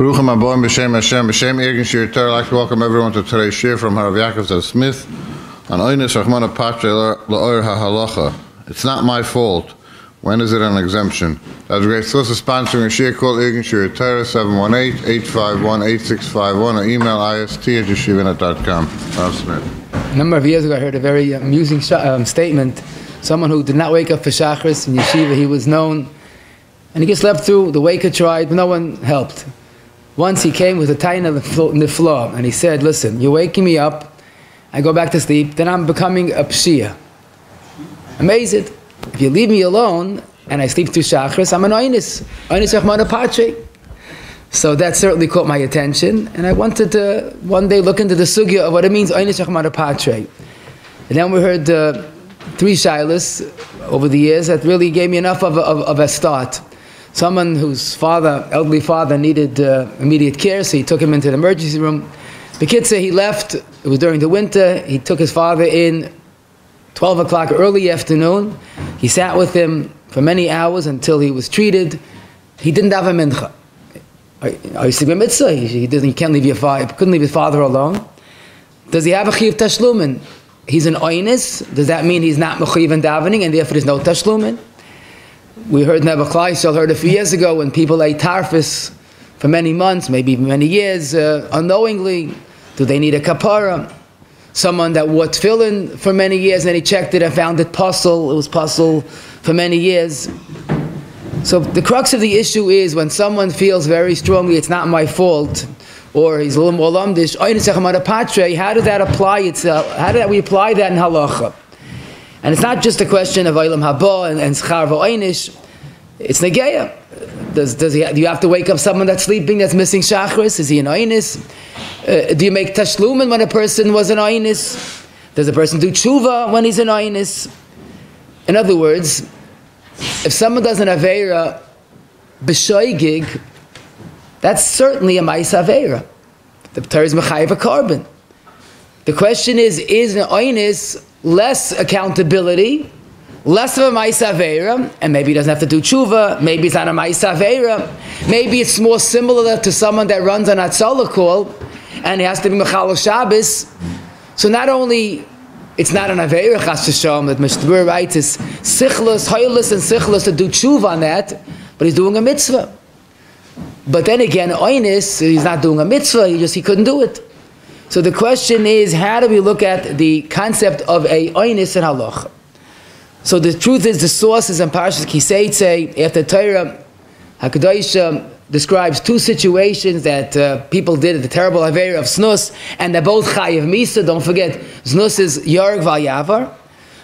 Baruchim Aboim B'Shem Hashem B'Shem Irgin Shir Torah. I'd like to welcome everyone to today's shir from Rabbi Yakov Zev Smith on Oines Rachmana Patre L'Oyer HaHalacha. It's not my fault. When is it an exemption? That's great. So sponsoring a shir called Irgin Shir Torah 718-851-8651 or email ist@yeshivinet.com. Rabbi Smith. A number of years ago, I heard a very amusing statement. Someone who did not wake up for Shacharis in yeshiva, he was known, and he just slept through. The waker tried, but no one helped. Once he came with a tiny in the floor, and he said, "Listen, you're waking me up. I go back to sleep. Then I'm becoming a pshiya. Amazing. If you leave me alone and I sleep through Shacharis, I'm an oines Rachmana Patre." So that certainly caught my attention, and I wanted to one day look into the sugya of what it means oines Rachmana Patre. And then we heard three shilas over the years that really gave me enough of a start. Someone whose elderly father needed immediate care, so he took him into the emergency room. The kid said he left, it was during the winter, he took his father in 12 o'clock early afternoon. He sat with him for many hours until he was treated. He didn't have a mincha. Are you sleeping mitzvah? He can't leave couldn't leave his father alone. Does he have a chiyuv tashlumin? He's an oines. Does that mean he's not mechuyev in davening and therefore there's no tashlumin? We heard Nebuch Kleisel heard a few years ago when people ate tarfus for many months, maybe many years, unknowingly. Do they need a kapara? Someone that wore tefillin for many years and then he checked it and found it puzzle. It was puzzle for many years. So the crux of the issue is when someone feels very strongly it's not my fault, or he's a little more lumdish, how does that apply itself? How do we apply that in halacha? And it's not just a question of olam haba and schar v'oinish. It's negeya. Do you have to wake up someone that's sleeping, that's missing shachris? Is he an oines? Do you make tashlumin when a person was an oines? Does a person do teshuva when he's an oines? In other words, if someone does an aveira b'shoigig, that's certainly a ma'is aveira. The Torah is mechayev a carbon. The question is an oines less accountability, less of a ma'is aveira, and maybe he doesn't have to do teshuva, maybe it's not a ma'is aveira, maybe it's more similar to someone that runs an atzala call, and he has to be mechal Shabbos. So not only it's not an aveira chas v'shalom that Mishnah writes is sichlos, hoylus, and sichlos to do teshuva on that, but he's doing a mitzvah. But then again, oines, he's not doing a mitzvah, he couldn't do it. So the question is, how do we look at the concept of a oines in halacha? So the truth is, the source is in Parshas Kiseitze, after Torah, HaKadosh describes two situations that people did the terrible aveira of snus, and they're both chayiv misa. Don't forget, snus is yarg val yavar.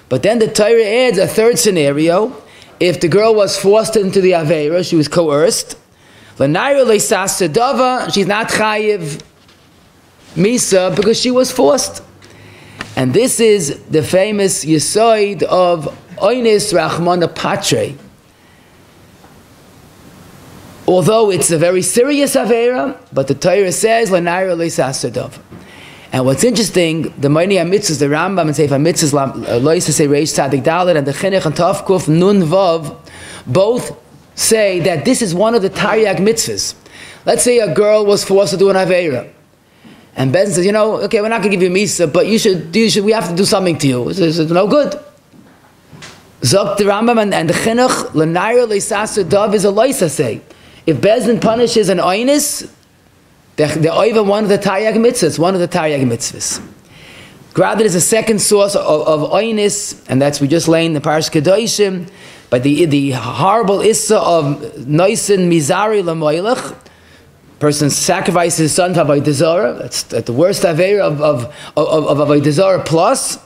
But then the Torah adds a third scenario. If the girl was forced into the aveira, she was coerced, she's not chayiv misa because she was forced. And this is the famous yisoid of oines Rachmana Patre. Although it's a very serious aveira, but the Torah says l'naira le'sasadov. And what's interesting, the minyan mitzvos, the Rambam and Sefer mitzvos, loisa say reish tzadik dalet, and the chinuch and tafkuf nun vav, both say that this is one of the taryag mitzvahs. Let's say a girl was forced to do an aveira, and Ben says, okay, we're not going to give you misa, but we have to do something to you. It's no good. Zok the Rambam and the chinuch l'naira le'sasadov is a loisa say. If Bezdin punishes an oines, they're over one of the taryag mitzvahs, Rather, there's a second source of oines, and that's we just lay in the Parsh Kedoshim, by the horrible issa of noisin mizari l'moilech. Person sacrifices his son to avodah zarah. That's the worst aveira of avodah zarah. Plus,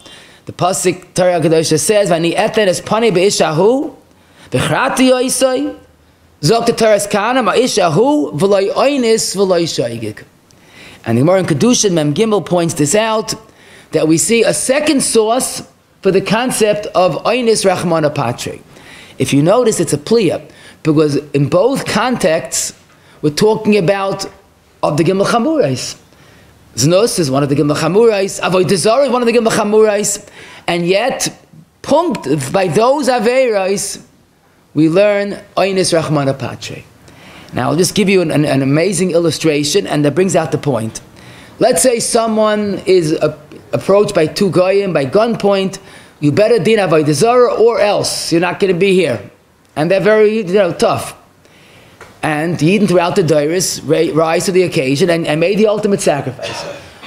the pasuk Torah Kedoshah says, "Vani eten es pani beishahu, v'chrati yoisai." Zok the Torah kana ma'ishahu v'loy oines v'loy shaygig. And the Gemara in Kedushin Mem Gimel points this out, that we see a second source for the concept of oines Rachmana Patre. If you notice, it's a pliya, because in both contexts we're talking about of the Gimel Chamurais. Znus is one of the Gimel Chamurais, Avodah Zarah is one of the Gimel Chamurais, and yet, punkt by those Aveirais, we learn oines Rachmana Patre. Now I'll just give you an amazing illustration, and that brings out the point. Let's say someone is approached by two goyim by gunpoint. You better din avodah zarah or else you're not going to be here. And they're very tough. And Yidden throughout the Dairis rise to the occasion and made the ultimate sacrifice.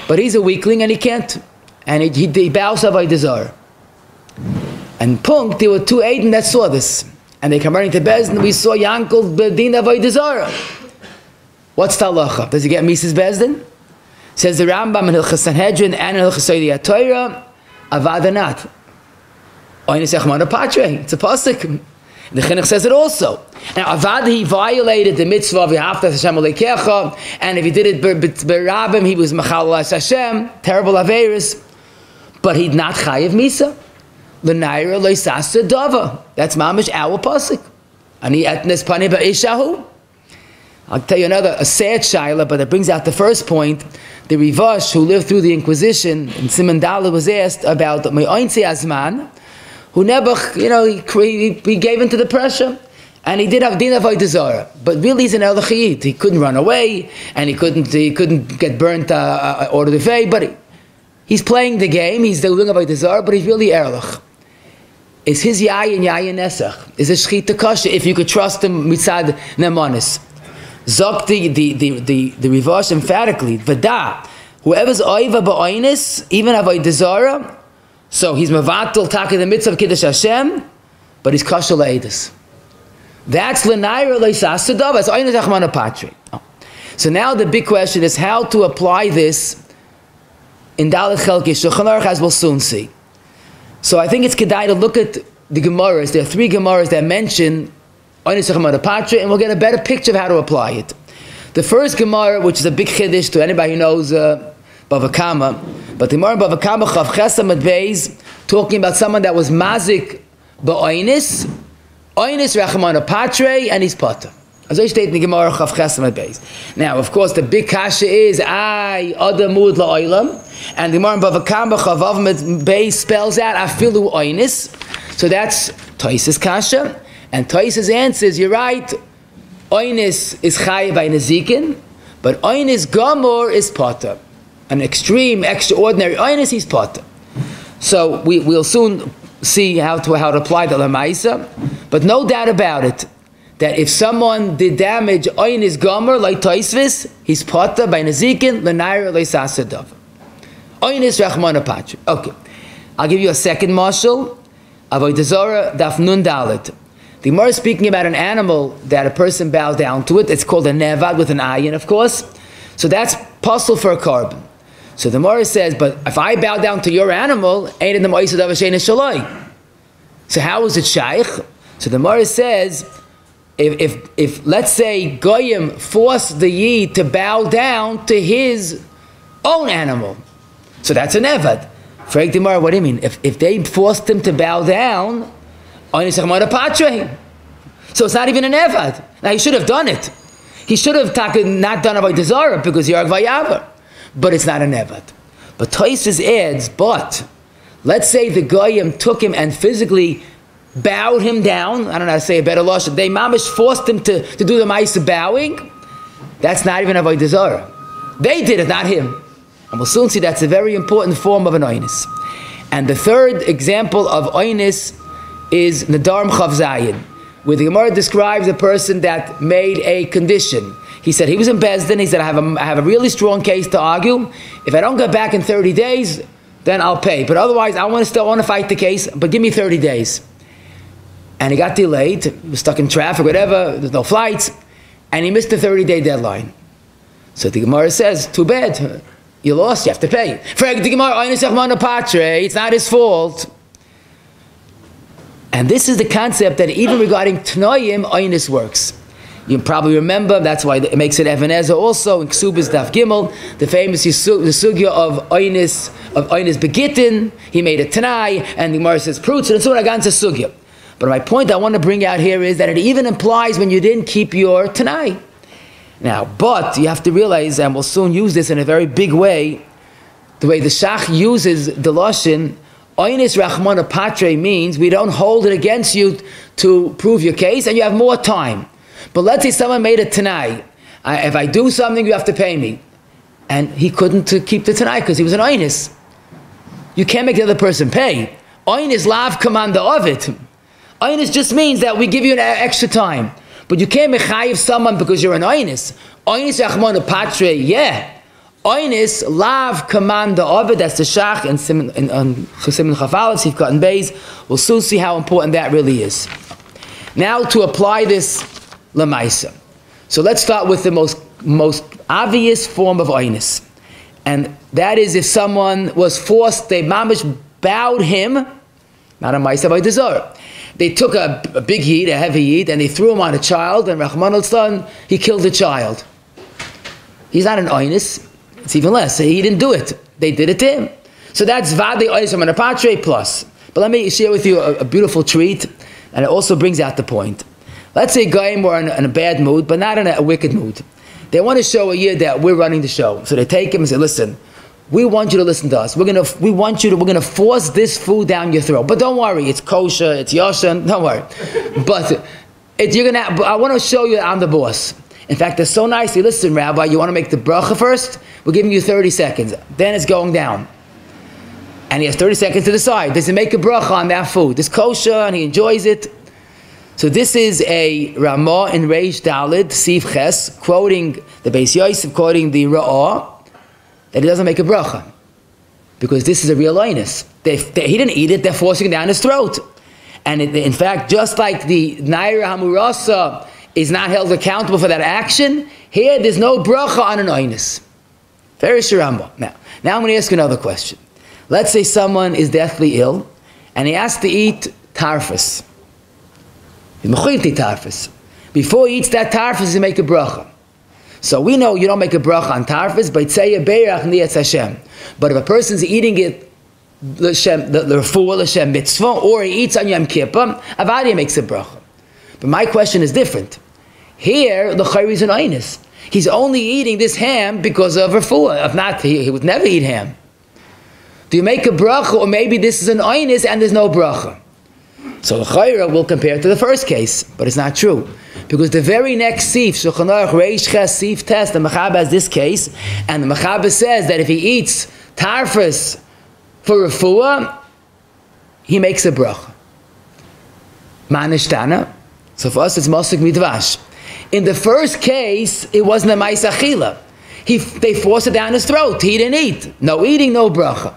But he's a weakling and he can't. And he bows avodah zarah. And Punk, there were two Aiden that saw this. And they come running to Bezdin, and we saw Yankel din avodah zarah. What's the halacha? Does he get Mises Bezdin? Says the Rambam in Hilchas Sanhedrin and in Hilchas Soidei HaTorah, avada not. Oines echmana patre. It's a pasuk. The Chinuch says it also. Now, avada, he violated the mitzvah of V'ahavta Hashem Elokecha, and if he did it berabim, he was machal Hashem, terrible averis. But he'd not chayiv misa. L'naira loisasa dava. That's mamish our pasuk. Ani etnes pani ba'ishahu. I'll tell you a sad shaila, but it brings out the first point. The Rivash, who lived through the Inquisition, in Simon Dala, was asked about the Me'oinzi Azman, who never, he gave into the pressure, and he did have din avodah zarah. But really, he's an elachiyit. He couldn't run away, and he couldn't get burnt order the fay. But he's playing the game. He's doing avodah zarah, but he's really erlach. Is his yayin nesach? Is his shchita kasha? If you could trust him mitzad nemanis. Zok the Rivash emphatically, Vada, whoever's oiva ba'onis, even avodah zarah, so he's mevatel taka the mitzvah of kiddush Hashem, but he's kasher le'edus. That's l'naira le'isas sadav. That's oinis achmana patri. So now the big question is how to apply this in Dalet Chelki Shulchan Aruch, as we'll soon see. So I think it's kedai to look at the Gemaras. There are three Gemaras that mention and we'll get a better picture of how to apply it. The first Gemara, which is a big chiddush to anybody who knows Bava Kama, but the Gemara Bava Kama Chav Chesamad Beis, talking about someone that was mazik ba'onis, oinis rachmana patre, and he's potter. As I state in the Gemara Chav Chesamad Beis. Now, of course, the big kasha is adamud la'olam, and the Gemara Bava Kama Chav Avamad Beis spells out afilu oinis. So that's Toises kasha. And Toises answers, you're right, Oinis is chayiv by nezikin, but Oinis Gomor is potter. An extreme, extraordinary Oinis, he's potter. So we'll soon see how to apply the Lamaisa, but no doubt about it, that if someone did damage Oinis Gomor, like Toisvis, he's potter by nezikin, l'naira le'sasadav. Oinis Rachmana Patri. Okay, I'll give you a second marshal, Avodah Zarah, Daf Nun Dalet. The Gemara is speaking about an animal that a person bows down to it. It's called a nevad with an ayin, of course. So that's possible for a carbon. So the Gemara says, but if I bow down to your animal, ain't it the ma'isad of Hashem shaloi? So how is it shaykh? So the Gemara says, if let's say Goyim forced the Yid to bow down to his own animal, so that's a nevad. For the Gemara, what do you mean? If they forced him to bow down, so it's not even an evad. Now he should have done it. He should have not done avodah zarah because Yarg Vayavar. But it's not an evad. But Toises adds, but let's say the goyim took him and physically bowed him down. I don't know how to say a better lashon. They mamish forced him to do the ma'aseh bowing. That's not even avodah zarah. They did it, not him. And we'll soon see that's a very important form of an oinis. And the third example of oinis is Nadarm Chav Zayin, where the Gemara describes a person that made a condition. He said he was in Bezdin. He said, I have a really strong case to argue. If I don't get back in 30 days, then I'll pay. But otherwise, I want to fight the case, but give me 30 days. And he got delayed. He was stuck in traffic, whatever. There's no flights. And he missed the 30-day deadline. So the Gemara says, too bad. You lost, you have to pay. It's not his fault. And this is the concept that even regarding Tnoyim, Oinis works. You probably remember, that's why it makes it Ebenezer also, in Ksubis Daf Gimel, the famous the sugya of Oinis Begitin. He made a Tanai, and the Gemara says, Prutz, and so on, against a sugya. But my point I want to bring out here is that it even implies when you didn't keep your Tanai. Now, but you have to realize, and we'll soon use this in a very big way, the way the Shach uses the Lashon, Oinis Rachmana Patre means we don't hold it against you to prove your case, and you have more time. But let's say someone made a tanai. If I do something, you have to pay me. And he couldn't keep the tanai because he was an oinus. You can't make the other person pay. Oinus lav commander of it. Oinus just means that we give you an extra time. But you can't mechayiv someone because you're an oinus. Oinus yachmonu patre, yeah. Oinus lav commander of it. That's the shach and Siman Chafalas. You've gotten bays. We'll soon see how important that really is. Now to apply this lemaisa. So let's start with the most obvious form of oinus, and that is if someone was forced, they mamish bowed him, not a maisa by desire. They took a big yid, a heavy yid, and they threw him on a child, and Rahman al-Stan, he killed the child. He's not an oinus, it's even less. He didn't do it. They did it to him. So that's vade oinus from an apatre plus. But let me share with you a beautiful treat, and it also brings out the point. Let's say Goyim were in a bad mood, but not in a wicked mood. They want to show a year that we're running the show. So they take him and say, listen, we want you to listen to us. We're gonna force this food down your throat. But don't worry, it's kosher, it's yoshan, don't worry. But I want to show you that I'm the boss. In fact, they're so nice. They listen, Rabbi, you want to make the bracha first? We're giving you 30 seconds. Then it's going down. And he has 30 seconds to decide. Does he make a bracha on that food? It's kosher and he enjoys it. So this is a Ramah in Reish Dalid, Sif Ches, quoting the Beis Yosef, quoting the Ra'ah, that he doesn't make a bracha. Because this is a real oinus. He didn't eat it, they're forcing it down his throat. And in fact, just like the Naira Hamurasa is not held accountable for that action, here there's no bracha on an oinus. Very Shiramba. Now I'm going to ask you another question. Let's say someone is deathly ill, and he has to eat tarfus. Before he eats that tarfus, he make a bracha. So we know you don't make a bracha on tarfus, but say a beirach niyatz Hashem. But if a person's eating it, the refuah l'shem mitzvah, or he eats on Yom Kippur, Avadia makes a bracha. But my question is different. Here, the chayri is an oinus. He's only eating this ham because of refuah. If not, he would never eat ham. Do you make a bracha, or maybe this is an oinus and there's no bracha? So the chayra will compare to the first case, but it's not true. Because the very next sif, Shulchan Aruch Reish Ches Sif Tes, the Mechaber has this case, and the Mechaber says that if he eats tarfus for refuah, he makes a bracha. Manishtana. So for us it's Mosik Midvash. In the first case, it wasn't a Ma'is Achila. They forced it down his throat. He didn't eat. No eating, no bracha.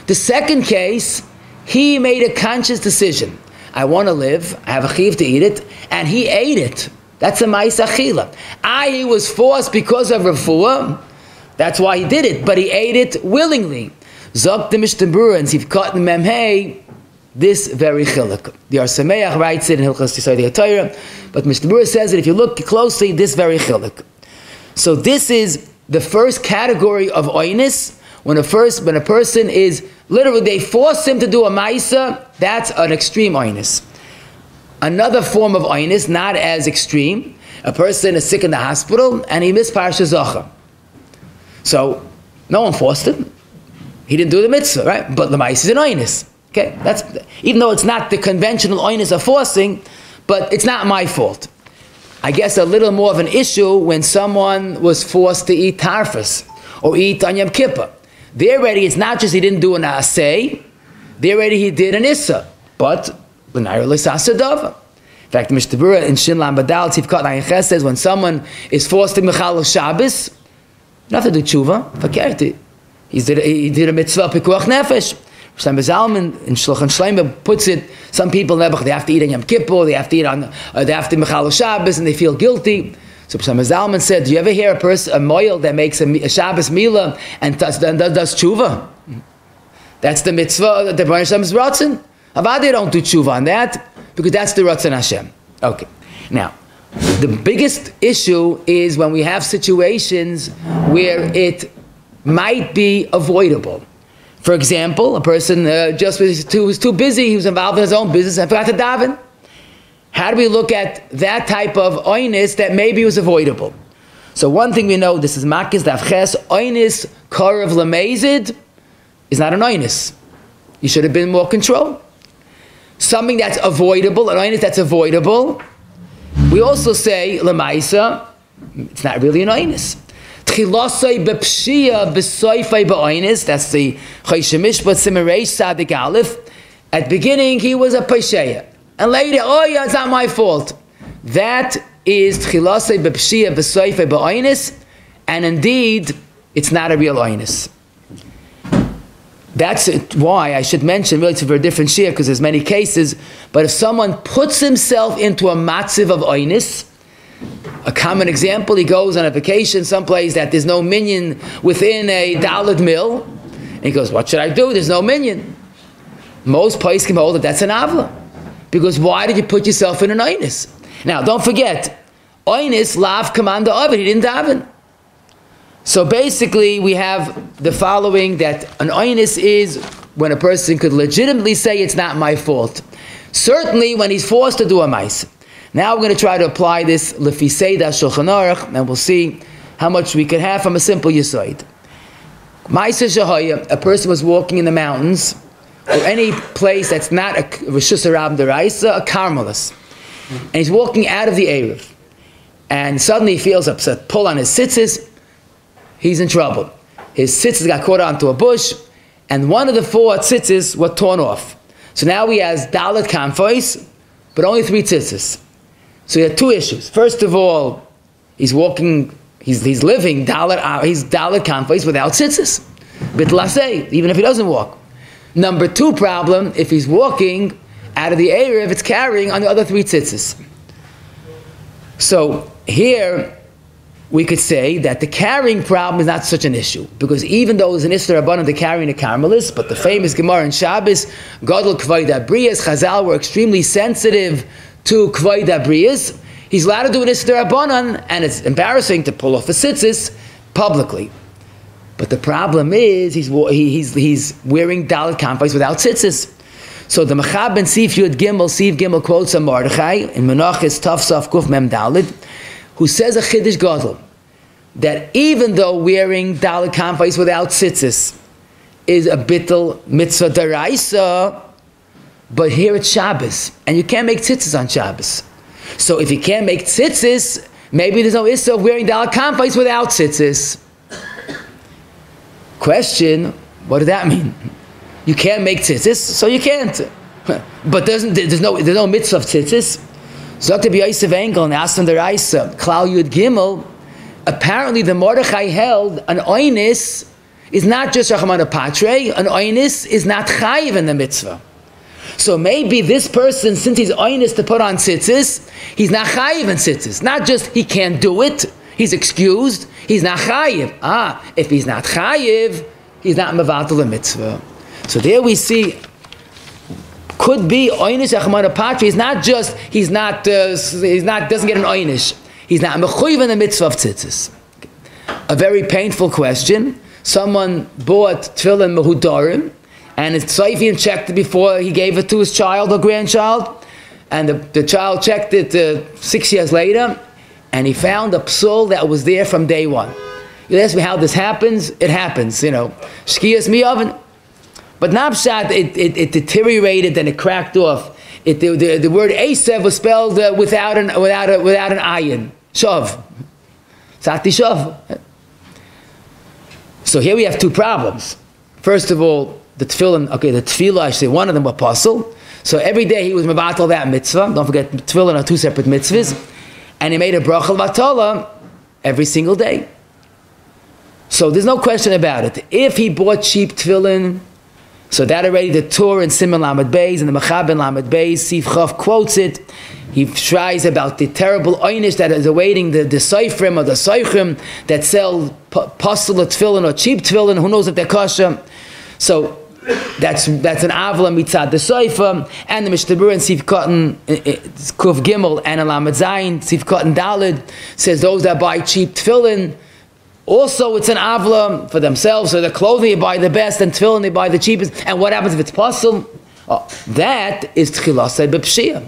The second case, he made a conscious decision. I want to live, I have a chiv to eat it, and he ate it. That's a ma'is achila. He was forced because of refuah, that's why he did it, but he ate it willingly. Zok the Mishnah and Sivkot Memhei, this very chiluk. The Arsameach writes it in Hilchas Yisodei HaTorah, but Mishnah says that if you look closely, this very chiluk. So this is the first category of oinus, when a person is, literally they force him to do a ma'isa, that's an extreme oinus. Another form of oinus, not as extreme, a person is sick in the hospital and he missed Parsha Zocha. So, no one forced him. He didn't do the mitzvah, right? But the ma'isa is an oinus. Okay, that's, even though it's not the conventional oinus of forcing, but it's not my fault. I guess a little more of an issue when someone was forced to eat tarfus or eat on Yom Kippur. There already, it's not just he didn't do an asay, there already he did an issa. But, in fact, Mishnah Berurah in Shin Lam Badal, Tzivkot Ayin Ches says, when someone is forced to Mechal Shabbos, not to do tshuva, fakert. He did a mitzvah pikuach nefesh. Shlomo Zalman in Shulchan Shleimah puts it, some people, they have to eat on Yom Kippur, they have to eat on, they have to Mechal Shabbos, and they feel guilty. So Shlomo Zalman said, do you ever hear a moil that makes a Shabbos milah and does tshuva? That's the mitzvah that the Baruch Hashem is ratzon. Avadi don't do tshuva on that, because that's the ratzon Hashem. Okay. Now, the biggest issue is when we have situations where it might be avoidable. For example, a person was too busy, he was involved in his own business and forgot to daven. How do we look at that type of oinus that maybe was avoidable? So one thing we know, this is Makis Davches, oinus korav lemezid is not an oinus. You should have been more control. Something that's avoidable, an oinus that's avoidable, We also say, Lamaisa, it's not really an oinus. Tchilasai bepshia besoifai beoinus, that's the Choshemishpat Simareish Sadik Aleph. At beginning, he was a pesheya. And later, oh yeah, it's not my fault. That is tchilasai bepshia besoifai beoinus, and indeed, it's not a real oinus. That's why I should mention, really it's a very different shia because there's many cases, but if someone puts himself into a matziv of oinus, a common example, he goes on a vacation someplace that there's no minyan within a daled mill, and he goes, what should I do? There's no minyan. Most places can hold that that's an avla. Because why did you put yourself in an oinus? Now, don't forget, oinus, lav, commander of it, he didn't daven. So basically, we have the following, that an oinus is when a person could legitimately say it's not my fault. Certainly when he's forced to do a ma'aseh. Now we're going to try to apply this lefi seida shulchan aruch, and we'll see how much we can have from a simple yisoid. Ma'aseh shahaya, a person was walking in the mountains, or any place that's not a reshus harab deraisa, a karmelis, and he's walking out of the erev, and suddenly he feels a pull on his tzitzis. He's in trouble. His tzitzis got caught onto a bush, and one of the 4 tzitzis were torn off. So now he has dalet kanfos, but only 3 tzitzis. So he had 2 issues. First of all, he's walking, he's living dalet, he's dalet kanfos without tzitzis, bitlasei, even if he doesn't walk. Number 2 problem, if he's walking out of the erev, it's carrying on the other 3 tzitzis. So here, we could say that the carrying problem is not such an issue, because even though it's an Isser Rabbanan to carrying a carmelis, but the famous Gemara in Shabbos, Gadol Kvoid Abriyas, Chazal were extremely sensitive to Kvoid Abriyas. He's allowed to do an Isser Rabbanan, and it's embarrassing to pull off a tzitzis publicly. But the problem is he's wearing dalet kanfos without tzitzis. So the Mechab ben Sif Yud Gimel quotes a Mordechai in Menachos Taf Saf Kuf Mem Daled, who says a Chiddush Gadol, that even though wearing dalet kanfos without tzitzis is a bittul mitzvah deraisa, but here it's Shabbos, and you can't make tzitzis on Shabbos. So if you can't make tzitzis, maybe there's no issue of wearing dalet kanfos without tzitzis. Question, what does that mean? You can't make tzitzis, so you can't. But there's no mitzvah of tzitzis. Zok Rabbi Yosef Engel and Aslan Deraisa, Klal Yud Gimel, apparently the Mordechai held an oinus is not just Rachmana Patre, an oinus is not chayiv in the mitzvah. So maybe this person, since he's oinus to put on tzitzis, he's not chayiv in tzitzis. Not just he can't do it, he's excused, he's not chayiv. If he's not chayiv, he's not mevatel the mitzvah. So there we see, could be oinish achmana patri. He's not just doesn't get an oinish. He's not mechuyev in the mitzvah of tzitzis. A very painful question. Someone bought tefillin mehudarim, and his tzayfian checked it before he gave it to his child or grandchild, and the child checked it 6 years later, and he found a psul that was there from day one. You ask me how this happens? It happens, Shkiyas mi oven. But Napshat, it deteriorated and it cracked off. The word Esev was spelled without an ayin. Shav. Sati shav. So here we have 2 problems. First of all, the tefillin, the tefillah, I should say, one of them was puzzle. So every day he was mevatel that mitzvah. Don't forget, tefillin are 2 separate mitzvahs. And he made a brachal vatola every single day. So there's no question about it. If he bought cheap tefillin, so that already the Torah in Siman Lamed Beis and the Mechab in Lamed Beis, Sif Chav quotes it. He tries about the terrible einish that is awaiting the Seifrim or the Seichrim that sell puzzle tefillin or cheap tefillin. Who knows if they're kosher? So that's an avla mitzad the Seifer, and the Mishnah in Sif Cotton Kuf Gimel and Lamed Zayin Sif Cotton Daled says those that buy cheap tefillin, also it's an avla for themselves. So the clothing, you buy the best, and tefillin, they pull the cheapest. And what happens if it's puzzle? That is tchilasei b'pshia.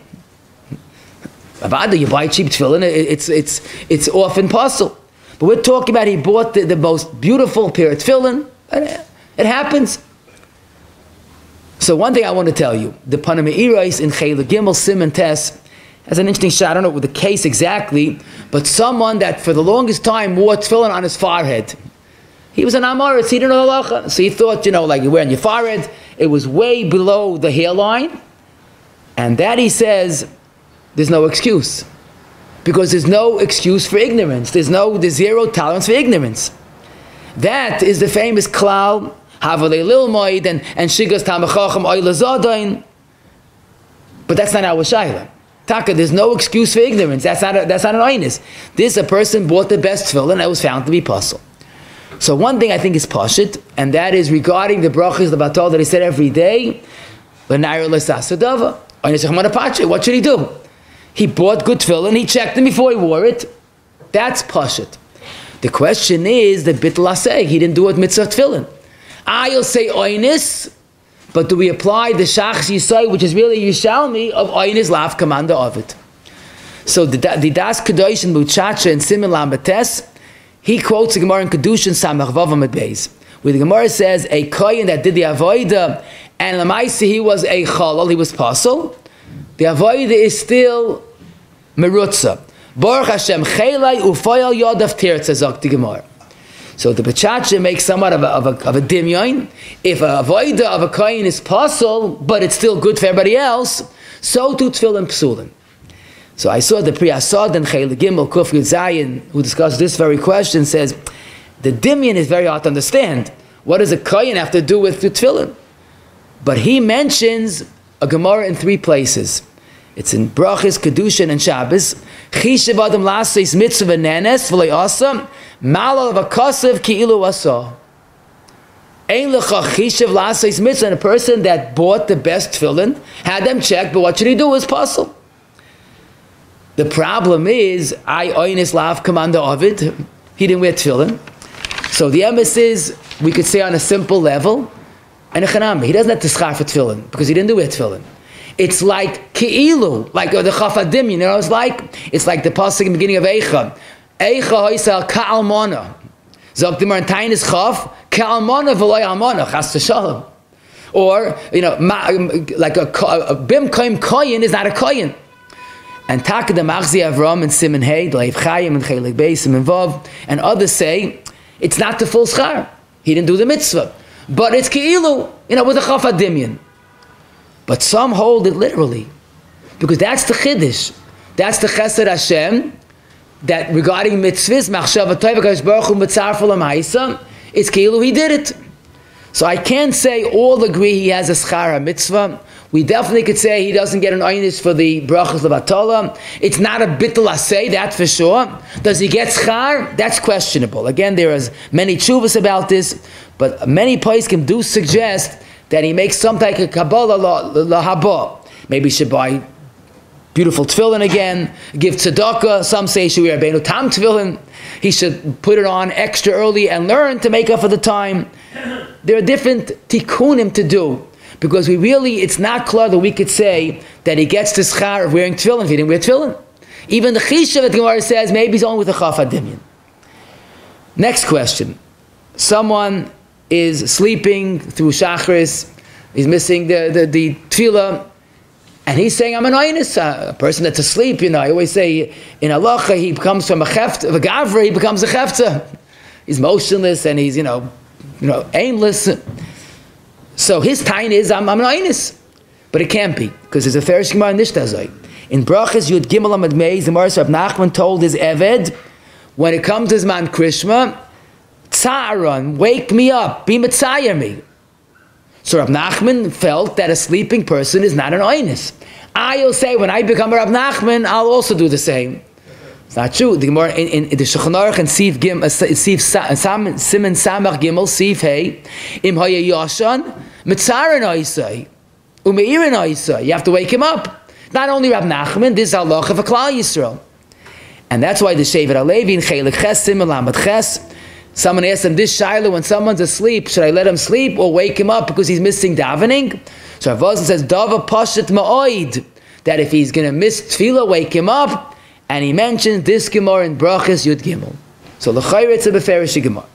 Avada, you buy cheap tefillin, it's often puzzle. But we're talking about he bought the most beautiful pair of tefillin. It happens. So one thing I want to tell you, the Panameirais in Chayla Gimel Simon Tes That's an interesting shot. I don't know the case exactly, but someone that for the longest time wore tefillin on his forehead. He was an Amoritz, he didn't know halacha. So he thought, like you wear on your forehead, it was way below the hairline. And that, he says, there's no excuse. Because there's no excuse for ignorance. There's zero tolerance for ignorance. That is the famous klal, havalei lilmoid, and shigas tamachacham oila zodain. But that's not our shayla. Taka, there's no excuse for ignorance. That's not an oinus. This, a person bought the best tefillin that was found to be puzzle. So one thing I think is pashit, and that is regarding the brachas, the batol that he said every day, what should he do? He bought good tefillin, he checked them before he wore it. That's pashit. The question is the bittul aseh. He didn't do it mitzvah tefillin. I'll say oinus, but do we apply the shachs yisai, which is really Yishalmi, of oinus lav commander of it? So the das kadosh and muchacha and simin lambates, he quotes the Gemara in Kedushin Samach Vavam at Beis, where the Gemara says a kohen that did the avodah, and l'maisi he was a cholal, he was pasul. The avodah is still merutza. Baruch Hashem chelai ufoyal yodav tirtza zok the Gemara. So the Bechacha makes somewhat of a dimyon. If a avodah of a kohen is pasul, but it's still good for everybody else, so too tefillin psulin. So I saw the Pri Asad and Chayla Gimel Kuf Yud Zayin, who discussed this very question, says the dimyon is very hard to understand. What does a kohen have to do with the tefillin? But he mentions a Gemara in 3 places. It's in Brachas, Kedushin, and Shabbos. Chishav adam lasis mitzvah ונאנס v'lo yasa מעלה of a kosev כאילו עשאה. Ein lecha chishav lasis mitzvah, and a person that bought the best tefillin had them checked, but what should he do? It was puzzle. The problem is, I oinus lav commander of it. He didn't wear tefillin. So the emes is, we could say on a simple level, and a chanami. He doesn't have to schar for tefillin, because he didn't wear tefillin. It's like כאילו, like the chafadim, it's like the pasuk in the beginning of Eicha. Eicha hoysal ka'almona. Zog the Marantine is chaf, ka'almona v'loy almona, chas v'shalom. Or, like a bim koyim koyin is not a koyin. And Taka the Machzi Avram and Simon Hay, Leiv Chayim and Chelik Beis, Simon Vav, and others say it's not the full schar. He didn't do the mitzvah, but it's כאילו, with a chafadimyan. But some hold it literally, because that's the chiddush, that's the chesed Hashem, that regarding mitzvahs, machshava tov v'kadosh baruch hu mitzarfu l'maisa, it's כאילו he did it. So I can't say all agree he has a schar mitzvah. We definitely could say he doesn't get an oinus for the brachas levatola. It's not a bittul aseh, that's for sure. Does he get schar? That's questionable. Again, there is many tshuvas about this, but many poskim do suggest that he makes some type of kabbalah lahaba. Maybe he should buy beautiful tefillin again, give tzedakah. Some say he should wear beinu tam tefillin. He should put it on extra early and learn to make up for the time. There are different tikkunim to do. Because it's not clear that we could say that he gets the schar of wearing tefillin if he didn't wear tefillin. Even the chishav that the Gemara says, maybe he's only with a chafadimyan. Next question. Someone is sleeping through shachris, he's missing the tefillah, and he's saying, I'm an oinus, a person that's asleep, I always say, in halacha, he becomes from a gavra, he becomes a chefta. He's motionless and he's, aimless. So his tain is, I'm an oinus. But it can't be, because there's a ferish gemara in Nishtazai. In Brachas Yud Gimel Amad Meis, the Maris Rab Nachman told his Eved, when it comes to his man Krishma, Tzaran, wake me up, be Mitzayir me. So Rab Nachman felt that a sleeping person is not an oinus. I'll say, when I become a Rab Nachman, I'll also do the same. It's not true. The Gemara in the Shulchan Aruch and Siman Samach Gimel Siv Hey Im Haya Yashan Mitzarin Oisai Umeirin Oisai. You have to wake him up. Not only Rab Nachman, this is halacha for Klal Yisrael, and that's why the Shevet Alevi in Chelik Ches Simon Lamed Ches. Someone asked him this shaila: when someone's asleep, should I let him sleep or wake him up because he's missing davening? So Rav Ozan says Dava Pashat Ma'oid, that if he's going to miss tefillah, wake him up. And he mentions this Gemara in Brachas Yud Gimel. So l'chayre it's a beferish Gemara.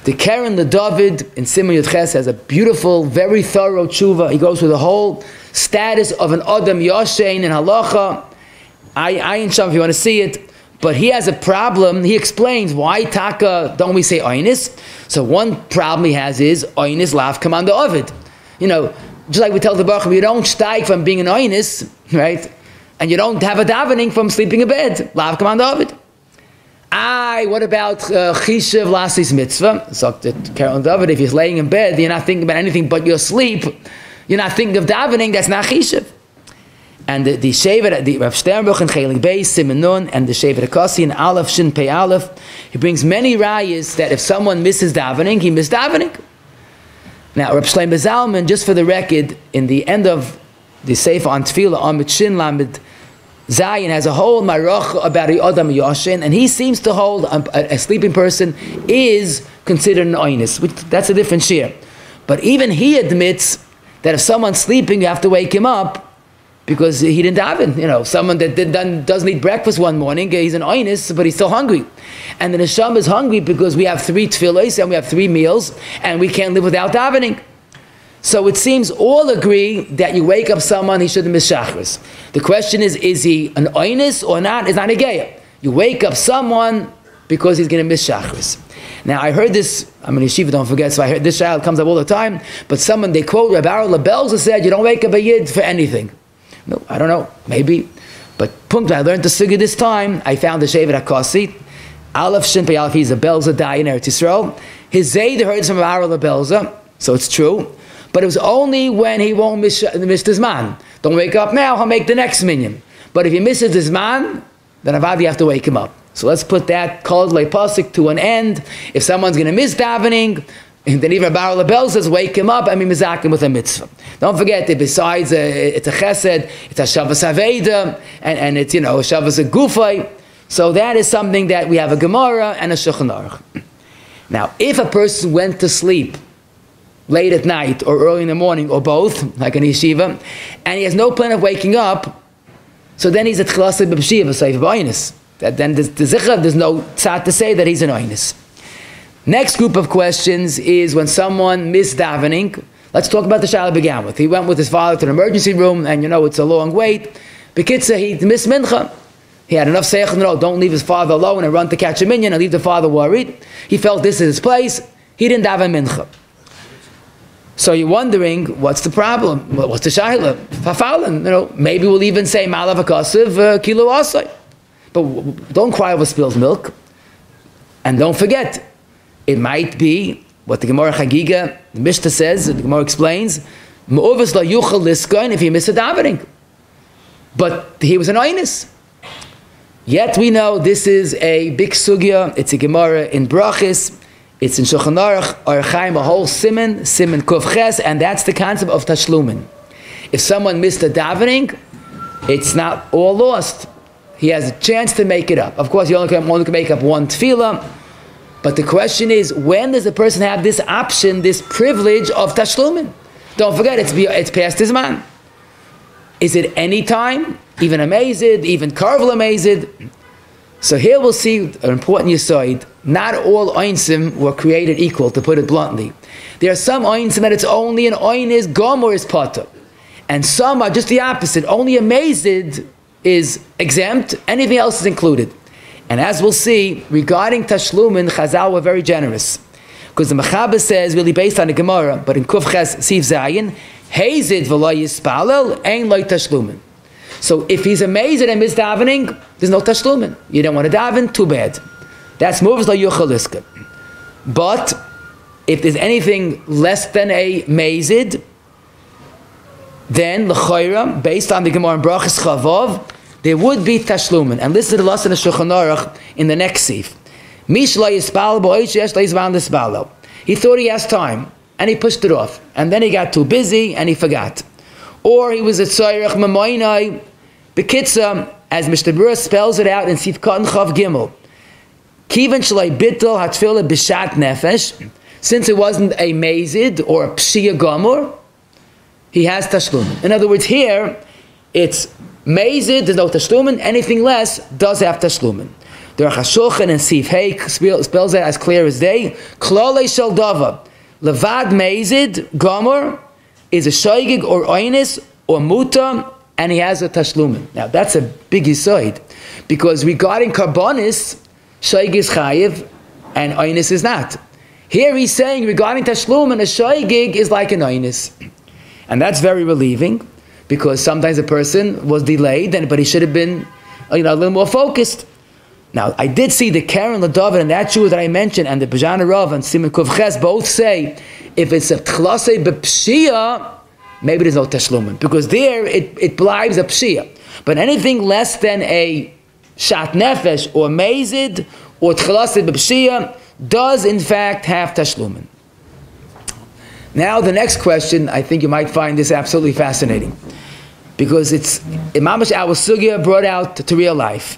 The Karen the David in Simon Yud Ches has a beautiful, very thorough tshuva. He goes through the whole status of an Adam Yashein in halacha, Ayin Sham, if you want to see it. But he has a problem. He explains why taka don't we say oinus. So one problem he has is oinus lav command ovid. You know, just like we tell the Baruch, you don't steig from being an oinus, right? And you don't have a davening from sleeping in bed. Lav command ovid. What about chishav lasis mitzvah? So Karen David, if you're laying in bed, you're not thinking about anything but your sleep. You're not thinking of davening. That's not chishav. And the Shevet, the Rav Sternbuch and Chelik Beis, Siman Nun, and the Shevet Akasi and Aleph Shin Pei Aleph, he brings many rayas that if someone misses davening, he missed davening. Now, Rav Shlomo Zalman, just for the record, in the end of the Sefer on Tefillah, Amid Shin Lamed Zayin, has a whole marach about the Adam Yoshin, and he seems to hold a sleeping person is considered an oinus. That's a different shir. But even he admits that if someone's sleeping, you have to wake him up, because he didn't daven. You know, someone that doesn't eat breakfast one morning, he's an oinus, but he's still hungry. And the neshama is hungry because we have 3 tefillos and we have 3 meals, and we can't live without davening. So it seems all agree that you wake up someone, he shouldn't miss shachris. The question is he an oinus or not? It's not a geya. You wake up someone because he's going to miss shachris. Now I heard this, I'm in yeshiva, don't forget, so I heard this child comes up all the time, but someone, they quote Rabbi Labelza said, you don't wake up a yid for anything. No, I don't know, maybe. But punkt, I learned the sukkah this time. I found the Shevet HaKosi. Aleph Shin Pei Aleph, he's a Belza Dai in Eretz Yisrael. His Zayd heard from Ara Belza, so it's true. But it was only when he won't miss his man. Don't wake up now, he'll make the next minyan. But if he misses his man, then avad you have to wake him up. So let's put that Kol Pasik to an end. If someone's going to miss davening, and then even Bar Label says, wake him up and be mizakim with a mitzvah. Don't forget that besides it's a chesed, it's a Shabbos Aveda, and it's, you know, a Shabbos Gufay. So that is something that we have a Gemara and a Shulchan Aruch. Now, if a person went to sleep late at night or early in the morning or both, like an yeshiva, and he has no plan of waking up, so then he's a tchilas b'pshiva, so b'oinus. Then there's no tzad to say that he's an oinus. Next group of questions is when someone missed davening. Let's talk about the Shaila began with. He went with his father to an emergency room, and you know it's a long wait. Bekitza, he missed mincha. He had enough seichel, no, don't leave his father alone and run to catch a minyan and leave the father worried. He felt this is his place. He didn't daven mincha. So you're wondering, what's the problem? What's the Shaila? Fafalin, you know, maybe we'll even say Malav HaKosev, כאילו Asay. But don't cry over spilled milk. And don't forget, it might be what the Gemara Chagiga, the Mishnah says, the Gemara explains, Me'uvas la yuchal liskoin if he missed a davening. But he was an oinus. Yet we know this is a big sugya. It's a Gemara in Brachis. It's in Shulchan Aruch, Archaim, a whole siman kuf ches, and that's the concept of tashlumin. If someone missed a davening, it's not all lost. He has a chance to make it up. Of course, you only can make up one tefillah. But the question is, when does a person have this option, this privilege of tashlumin? Don't forget, it's past his man. Is it any time? Even amazed, even karvel amazed? So here we'll see an important yesod. Not all oinsim were created equal, to put it bluntly. There are some oinsim that it's only an oinis, gomor is potter. And some are just the opposite. Only amazed is exempt, anything else is included. And as we'll see, regarding tashlumin, Chazal were very generous. Because the Mechaber says, really based on the Gemara, but in Kuf Ches Siv Zayin, Hazid v'lo yispalel, ein lo tashlumin. So if he's amazed and missed davening, there's no tashlumin. You don't want to daven, too bad. That's movers lo yuchaliska. But if there's anything less than a mazid, then l'chayra, based on the Gemara in Brachas Chavov, there would be tashlumin. And listen to the lesson of Shulchan Aruch in the next sif. Mish lo yispal bo'osh yesh lo yizvan l'spalo. He thought he has time, and he pushed it off. And then he got too busy, and he forgot. Or he was a tzayrach mamoinai. Bekitza, as Mr. Burr spells it out in Sif Katan Chav Gimel. Kivan shalai bittel hatfila bishat nefesh. Since it wasn't a mazid or a pshia gomor, he has tashlumin. In other words, here, it's mazid, there's no tashlumin. Anything less does have tashlumin. The Aruch HaShulchan and Sif Hey spells it as clear as day. Klolei shel dava. Levad mazid, gomor, is a shoygig or oinis or muta and he has a tashlumin. Now that's a big yisoid, because regarding karbonis, shoig is chayiv and oinus is not. Here he's saying regarding tashlumin, a shoigig is like an oinus. And that's very relieving, because sometimes a person was delayed, but he should have been a little more focused. Now, I did see the Karen Ladavin and that Jew that I mentioned, and the Bajana Rav and Simon Kovches both say, if it's a tchlase b'pshiya, maybe there's no tashlumin, because there it blives a pshia. But anything less than a shat nefesh or mazid or tchlase b'pshiya does in fact have tashlumin. Now the next question, I think you might find this absolutely fascinating, because it's Imamish our sugya brought out to real life.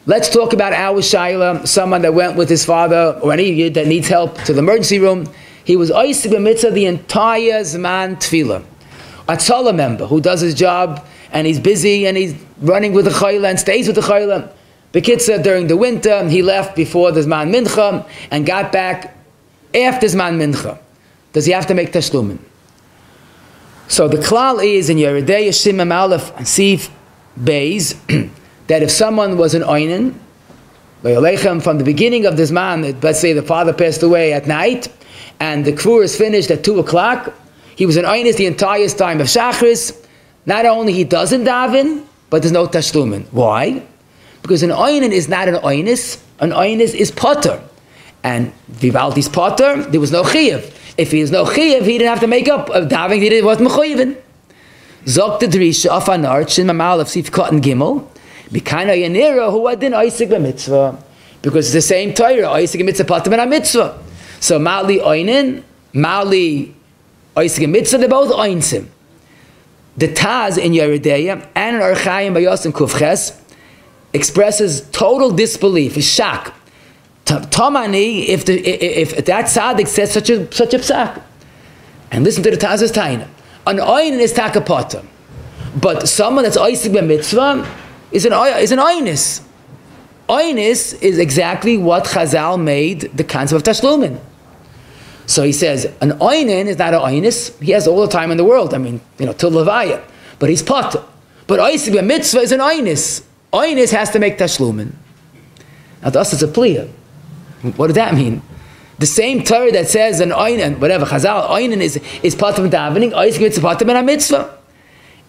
Let's talk about our shayla, someone that went with his father or any yid that needs help to the emergency room. He was oisig b'mitzvah the entire zman tefillah. A tzala member who does his job and he's busy and he's running with the chayla and stays with the chayla. Bekitza, during the winter, he left before the zman mincha and got back after zman mincha. Does he have to make tashlumin? So the klal is in Yeridei Shimam Aleph Sif Beis that if someone was an oinen, from the beginning of this man, let's say the father passed away at night, and the kvur is finished at 2 o'clock, he was an oines the entire time of Shachris, not only he doesn't daven, but there's no tashlumin. Why? Because an oinen is not an oines is potter. And Vivaldi's potter, there was no chiyuv. If he was no chiyuv, he didn't have to make up davening, he wasn't mechuyivin. Zok the drisha of an arch in Mamal of Sif Cotton Gimel, Bikana Yanira, who had din Isaac mitzvah, because it's the same Torah, Isaac mitzvah patam and mitzvah. So Mali Oinen, Mali Isaac mitzvah, they're both Oinsim. The Taz in Yeridea and in Archaim Bayos and Kufches expresses total disbelief, is shock. Tomani, if that tzaddik says such a psak, and listen to the Taz's taina, an oinen is takapata, but someone that's oisig b'mitzvah is an oinis. Oinis is exactly what Chazal made the concept of tashlumin. So he says an oinen is not an oinis. He has all the time in the world. I mean, till levaya, but he's pata. But oisig b'mitzvah is an oinis. Oinis has to make tashlumin. Now to us it's a pliya. What does that mean? The same Torah that says an oinen, whatever, Chazal, oinen is patam davening, oisig mitzvah patam and a mitzvah.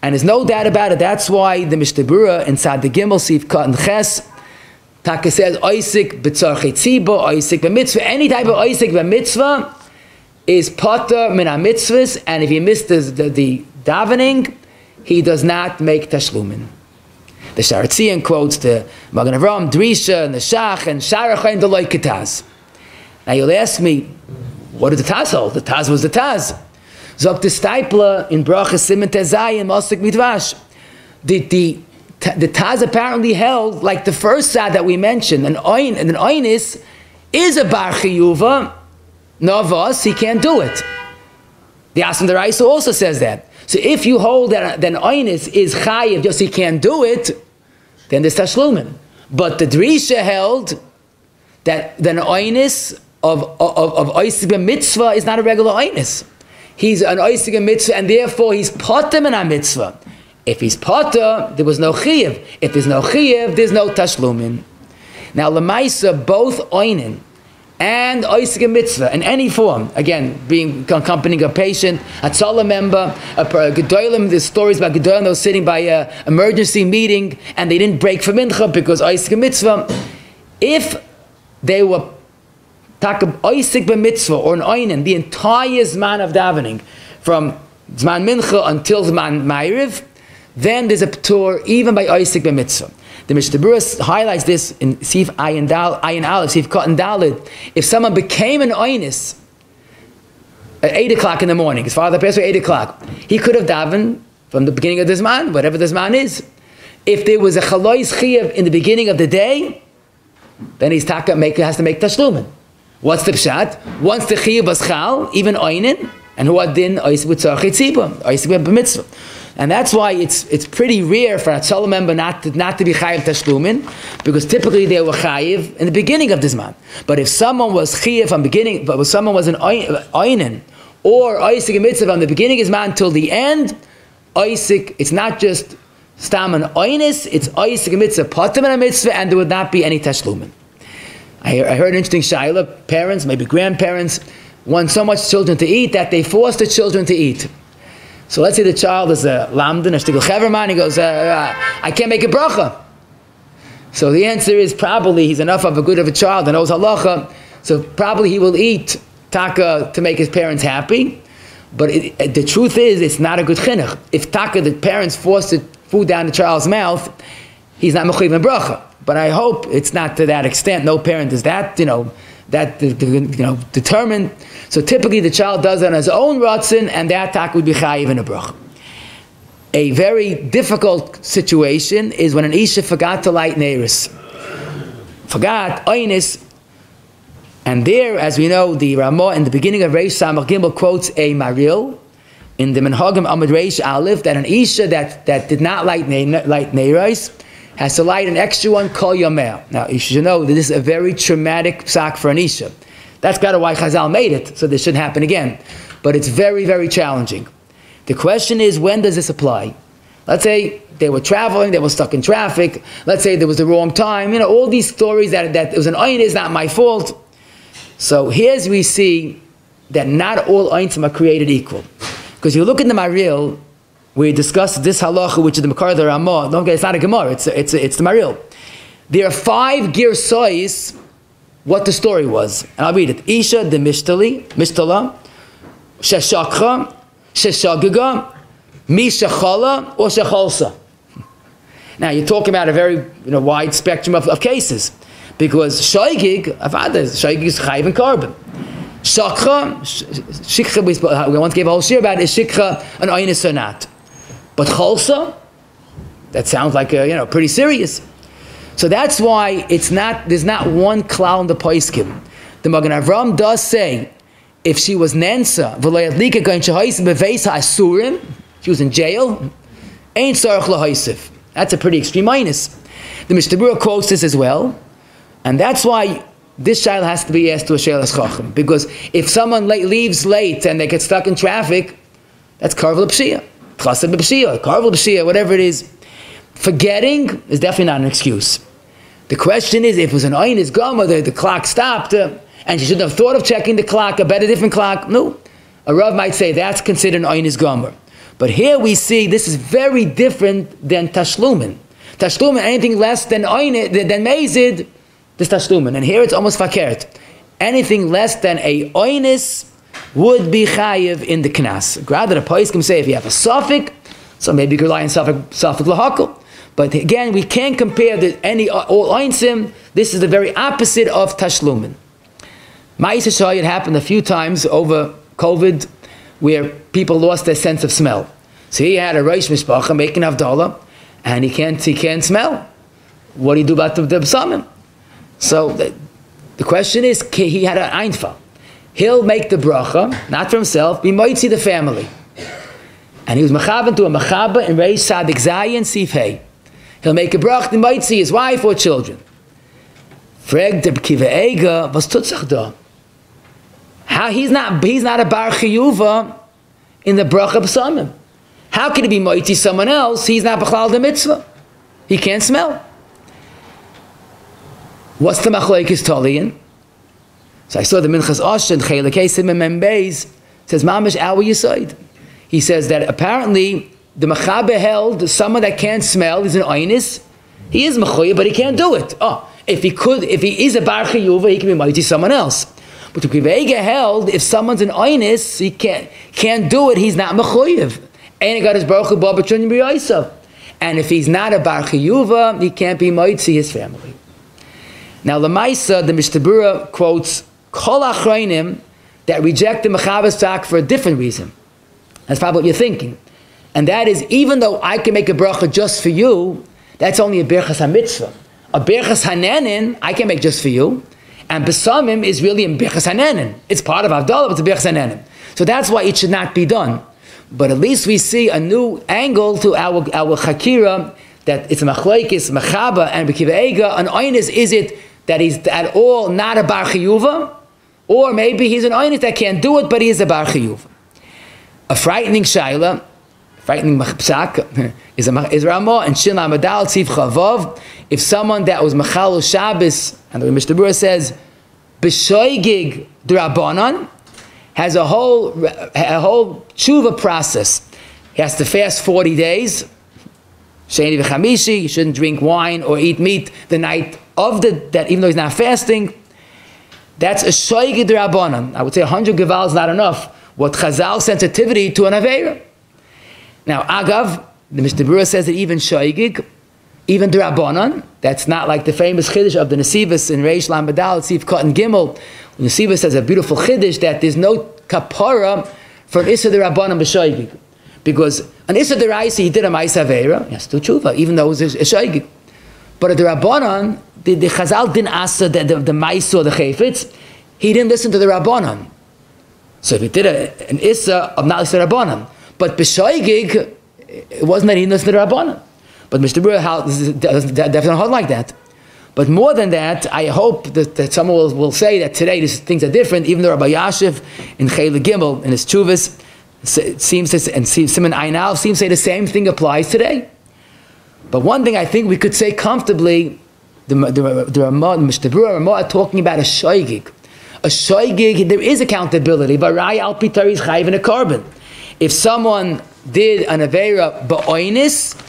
And there's no doubt about it. That's why the Mishnah in Sad the Gimel, Sif Kat and Ches, Taka says oisig b'tzarchei tzibo, oisig b'mitzvah. Any type of oisig b'mitzvah is pater min ha-mitzvahs, and if he missed the davening, he does not make tashlumin. The Sharatzian quotes the Magen Avraham, Drisha, and the Shach, and Sharachain the Loy Ketaz. Now you'll ask me, what did the Taz hold? The Taz was the Taz. Zok the Stipler in Bracha Simen Tezayin Mosik Midvash. The Taz apparently held, like the first Sad that we mentioned, an Oinis is a Bar Chiyuva, Novos, he can't do it. The Asim Daraisa also says that. So if you hold that an Oinis is Chayiv, just he can't do it, then there's Tashlumin. But the Drisha held that an Oinis of Oisig mitzvah is not a regular Oinis. He's an Oisig mitzvah, and therefore he's Potem in a mitzvah. If he's Potter, there was no Chiyav. If there's no Chiyav, there's no Tashlumin. Now, Lamaisa, both Oinin and Oisig mitzvah in any form, again, being accompanying a patient, a tzala member, a gedolim. There's stories about gedolim that was sitting by an emergency meeting and they didn't break for mincha because Oisig mitzvah. If they were Oisig mitzvah or an oinen, the entire zman of davening, from zman mincha until zman ma'ariv, then there's a p'tur even by Oisig mitzvah. The Mishnah Berurah highlights this in Sif Ayin Aleph, Sif Cotton Dalid. If someone became an oinis at 8 o'clock in the morning, his father passed away at 8 o'clock, he could have davened from the beginning of the Zman, whatever the Zman is. If there was a chalois chiyav in the beginning of the day, then he's has to make tashlumin. What's the pshat? Once the chiyav was chal, even oinin, and who adin oisig b'tzarchei tzibah, oisig b'mitzvah. And that's why it's pretty rare for a tzala member not to be chayiv tashlumin, because typically they were chayiv in the beginning of this month. But if someone was chayiv from beginning, but if someone was an oinen or oisig mitzvah from the beginning of this month till the end, oisig, it's not just Stam an oinus, it's oisig mitzvah, potem and a mitzvah, and there would not be any tashlumin. I heard an interesting shaila. Parents, maybe grandparents, want so much children to eat that they force the children to eat. So let's say the child is a lamdan, a shtigl cheverman, he goes, I can't make a bracha. So the answer is probably he's enough of a good of a child and knows halacha, so probably he will eat taka to make his parents happy. But the truth is, it's not a good chinuch. If taka, the parents force the food down the child's mouth, he's not mechuyev in bracha. But I hope it's not to that extent. No parent is that, determined. So typically the child does it on his own ratzon, and that taka would be chayiv in a bracha. A very difficult situation is when an isha forgot to light neiris. Forgot, oinus. And there, as we know, the Ramah in the beginning of Reish Samach Gimel quotes a maril in the Menhagim Amud Reish Aleph that an isha that did not light neiris has to light an extra one, kol yomeh. Now, you should know that this is a very traumatic psak for an isha. That's got to why Chazal made it, so this shouldn't happen again. But it's very, very challenging. The question is, when does this apply? Let's say they were traveling, they were stuck in traffic. Let's say there was the wrong time. All these stories that it was an oin is not my fault. So here's we see that not all oinsim are created equal. Because you look in the Maril, we discuss this halacha, which is the Makar of the Ramah. Don't get it's not a Gemara, it's the Maril. There are 5 girsais what the story was. And I'll read it. Isha de mishtala, sheshakha, sheshagaga, mishachala, or shechalsa. Now you're talking about a very wide spectrum of cases. Because shaygig is chayiv and carbon. Shakha, shikha, we once gave a whole shir about is shikha an oinus or not. But cholsa, that sounds like pretty serious. So that's why there's not one klal in the poiskim. The Magen Avram does say, if she was nensa, she was in jail, ain't sarach lahaisif. That's a pretty extreme minus. The Mishnah Berurah quotes this as well. And that's why this child has to be asked to a shelas chacham. Because if someone leaves late and they get stuck in traffic, that's karvel b'pshiya. Chassid b'pshiya, karvel b'pshiya, whatever it is. Forgetting is definitely not an excuse. The question is, if it was an oinus gama, the clock stopped, and she shouldn't have thought of checking the clock, a better different clock. No. A Rav might say that's considered an oinus gama. But here we see this is very different than tashlumin. Tashlumin, anything less than mezid, this tashlumin, and here it's almost fakert. Anything less than a oinus would be chayiv in the knas. Rather, the poskim say if you have a suffix, so maybe you could rely on suffix lahakol. But again, we can't compare all oinsim. This is the very opposite of tashlumin. Ma'aseh Shai, it happened a few times over COVID, where people lost their sense of smell. So he had a Rosh Mishpacha making Havdalah, and he can't smell. What do you do about the psalmim? So the question is, he had an einfall. He'll make the bracha, not for himself, be moitzi the family. And he was mechaben to a mechaba in Reish Sadik Zayin Sif Hey. He'll make a bracha to moitzi his wife or children. Frag der Kiva Ega, was tutzach da? How he's not a bar chiyuva in the bracha b'samim. How can he be moitzi someone else? He's not b'chlal the mitzvah. He can't smell. What's the machlokes taliyin? So I saw the Minchas Oshen Chelek Esim and Membeis says mamish our yisoid. He says that apparently the mechabe held someone that can't smell is an oinus. He is mechoyev, but he can't do it. If he is a bar chiyuva, he can be mighty someone else. But the Kivega held if someone's an oinus, he can't do it. He's not mechoyev. And he got his baruch hu b'abachon b'yaisa. And if he's not a bar chiyuva, he can't be mighty his family. Now, Lamaisa, the Mishnah Berurah quotes Kol Achronim that reject the Mechavas Tak for a different reason. That's probably what you're thinking. And that is, even though I can make a bracha just for you, that's only a berachas ha-mitzvah. A berachas hananin, I can make just for you. And Besamim is really a berachas hananin. It's part of Havdalah, but it's a berachas hananin. So that's why it should not be done. But at least we see a new angle to our chakira, that it's a machlokes, mechaba, and b'kiva ega. An oinus, is it that he's at all not a bar chiyuva? Or maybe he's an oinus that can't do it, but he is a bar chiyuva. A frightening shaila, frightening psak is Ramah and Shin Lamadal Tzif Chavav. If someone that was Machal Shabbos, and the Mishnah Berurah says, B'shoigig D'Rabbanan, has a whole teshuva process. He has to fast 40 days. Sheni v'chamishi, he shouldn't drink wine or eat meat the night of that, even though he's not fasting. That's a shoigig D'Rabbanan. I would say 100 geval is not enough. What Chazal sensitivity to an aveira. Now, Agav, the Mishnah Berurah says that even shoigig, even D'Rabbanan, that's not like the famous chiddush of the Nesivos in Reish Lamadal, Tzif Kot and Gimel. Nesivos says a beautiful chiddush that there's no kapara for an Issa D'Rabbanan b'shoigig. Because an Issa D'Raisa, he did a Ma'isa Aveira, he has to do tshuva, even though it was a shoigig. But a D'Rabbanan, the Chazal didn't ask the Ma'isa or the Chayfetz, he didn't listen to the Rabbanan. So if he did an Issa of not listening to the Rabbanan, but b'shoigig, it wasn't that he didn't listen to the Rabbanan. But Mr. Berurah definitely hold like that. But more than that, I hope that someone will say that today these things are different, even though Rabbi Yashiv in Chayla Gimel, in his Chuvas, seems to, and Simon Einal seems to say the same thing applies today. But one thing I think we could say comfortably, the Mr. Berurah are talking about a shoigig. A shoigig, there is accountability. Barai al pitari is chayiv in a carbon. If someone did an aveira ba'onis,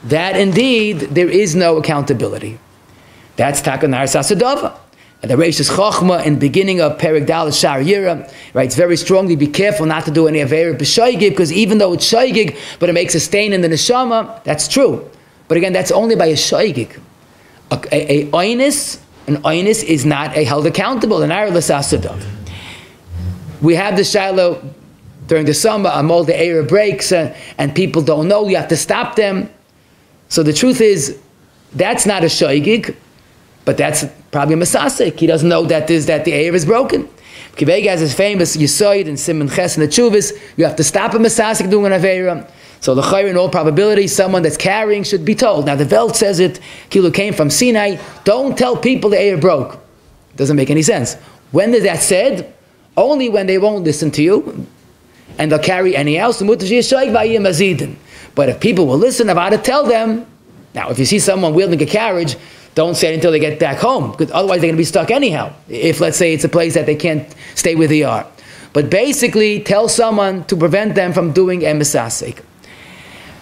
that indeed there is no accountability. That's takan harsasadava. And the Reish's Chochma in the beginning of Perek Dal Shar Yira writes very strongly, be careful not to do any aveira b'shoigig, because even though it's shoigig, but it makes a stain in the neshama, that's true. But again, that's only by a shoigig. An oinus is not a held accountable, an arlasasadav. We have the shiloh during the summer, all the erev breaks, and people don't know, you have to stop them. So the truth is, that's not a shoigig, but that's probably a masasik. He doesn't know that the erev is broken. Kivega has his famous Yisoid and Simon Ches and the Chuvas, you have to stop a masasik doing an aveira. So the chayr, in all probability, someone that's carrying should be told. Now the Welt says it, כאילו came from Sinai, don't tell people the erev broke. Doesn't make any sense. When is that said? Only when they won't listen to you, and they'll carry any else. But if people will listen, I've got to tell them. Now, if you see someone wielding a carriage, don't say it until they get back home, because otherwise they're going to be stuck anyhow. If, let's say, it's a place that they can't stay with Iyar. But basically, tell someone to prevent them from doing emisasik.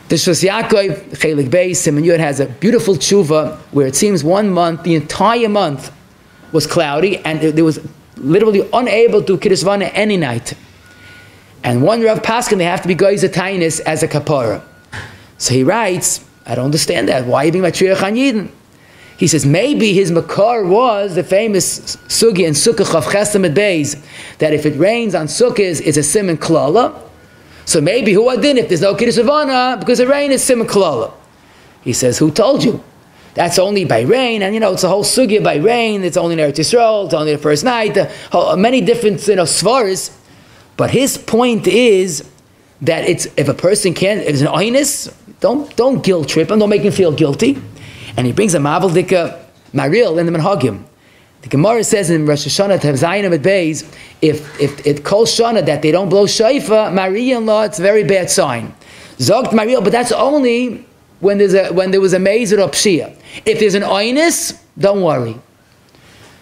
The Shos Yaakov, Chelik Beis, Simon Yud has a beautiful tshuva where it seems 1 month, the entire month, was cloudy, and there was literally unable to Kiddush Vana any night. And one Rav Paskin, they have to be goyz a tainis as a kapara. So he writes, I don't understand that. Why are you being matriach on Yidden? He says, maybe his makar was the famous sugi in Sukkah of Chesamid Beis, that if it rains on Sukkahs, it's a simon klala. So maybe who adin if there's no Kiddush Vana, because the rain is simon klala. He says, who told you? That's only by rain, and it's a whole sugya by rain, it's only in Eretz Yisrael, it's only the first night, many different svaris. But his point is that it's, if a person can't, if it's an oinus, don't guilt trip him, don't make him feel guilty. And he brings a mavel dika maril in the Menhagim. The Gemara says in Rosh Hashanah Tavzayim at Beis, if it kol shana that they don't blow shayfa, Mariah-in-law, it's a very bad sign. Zogt maril, but that's only when there was a mazer or pshia. If there's an oinus, don't worry.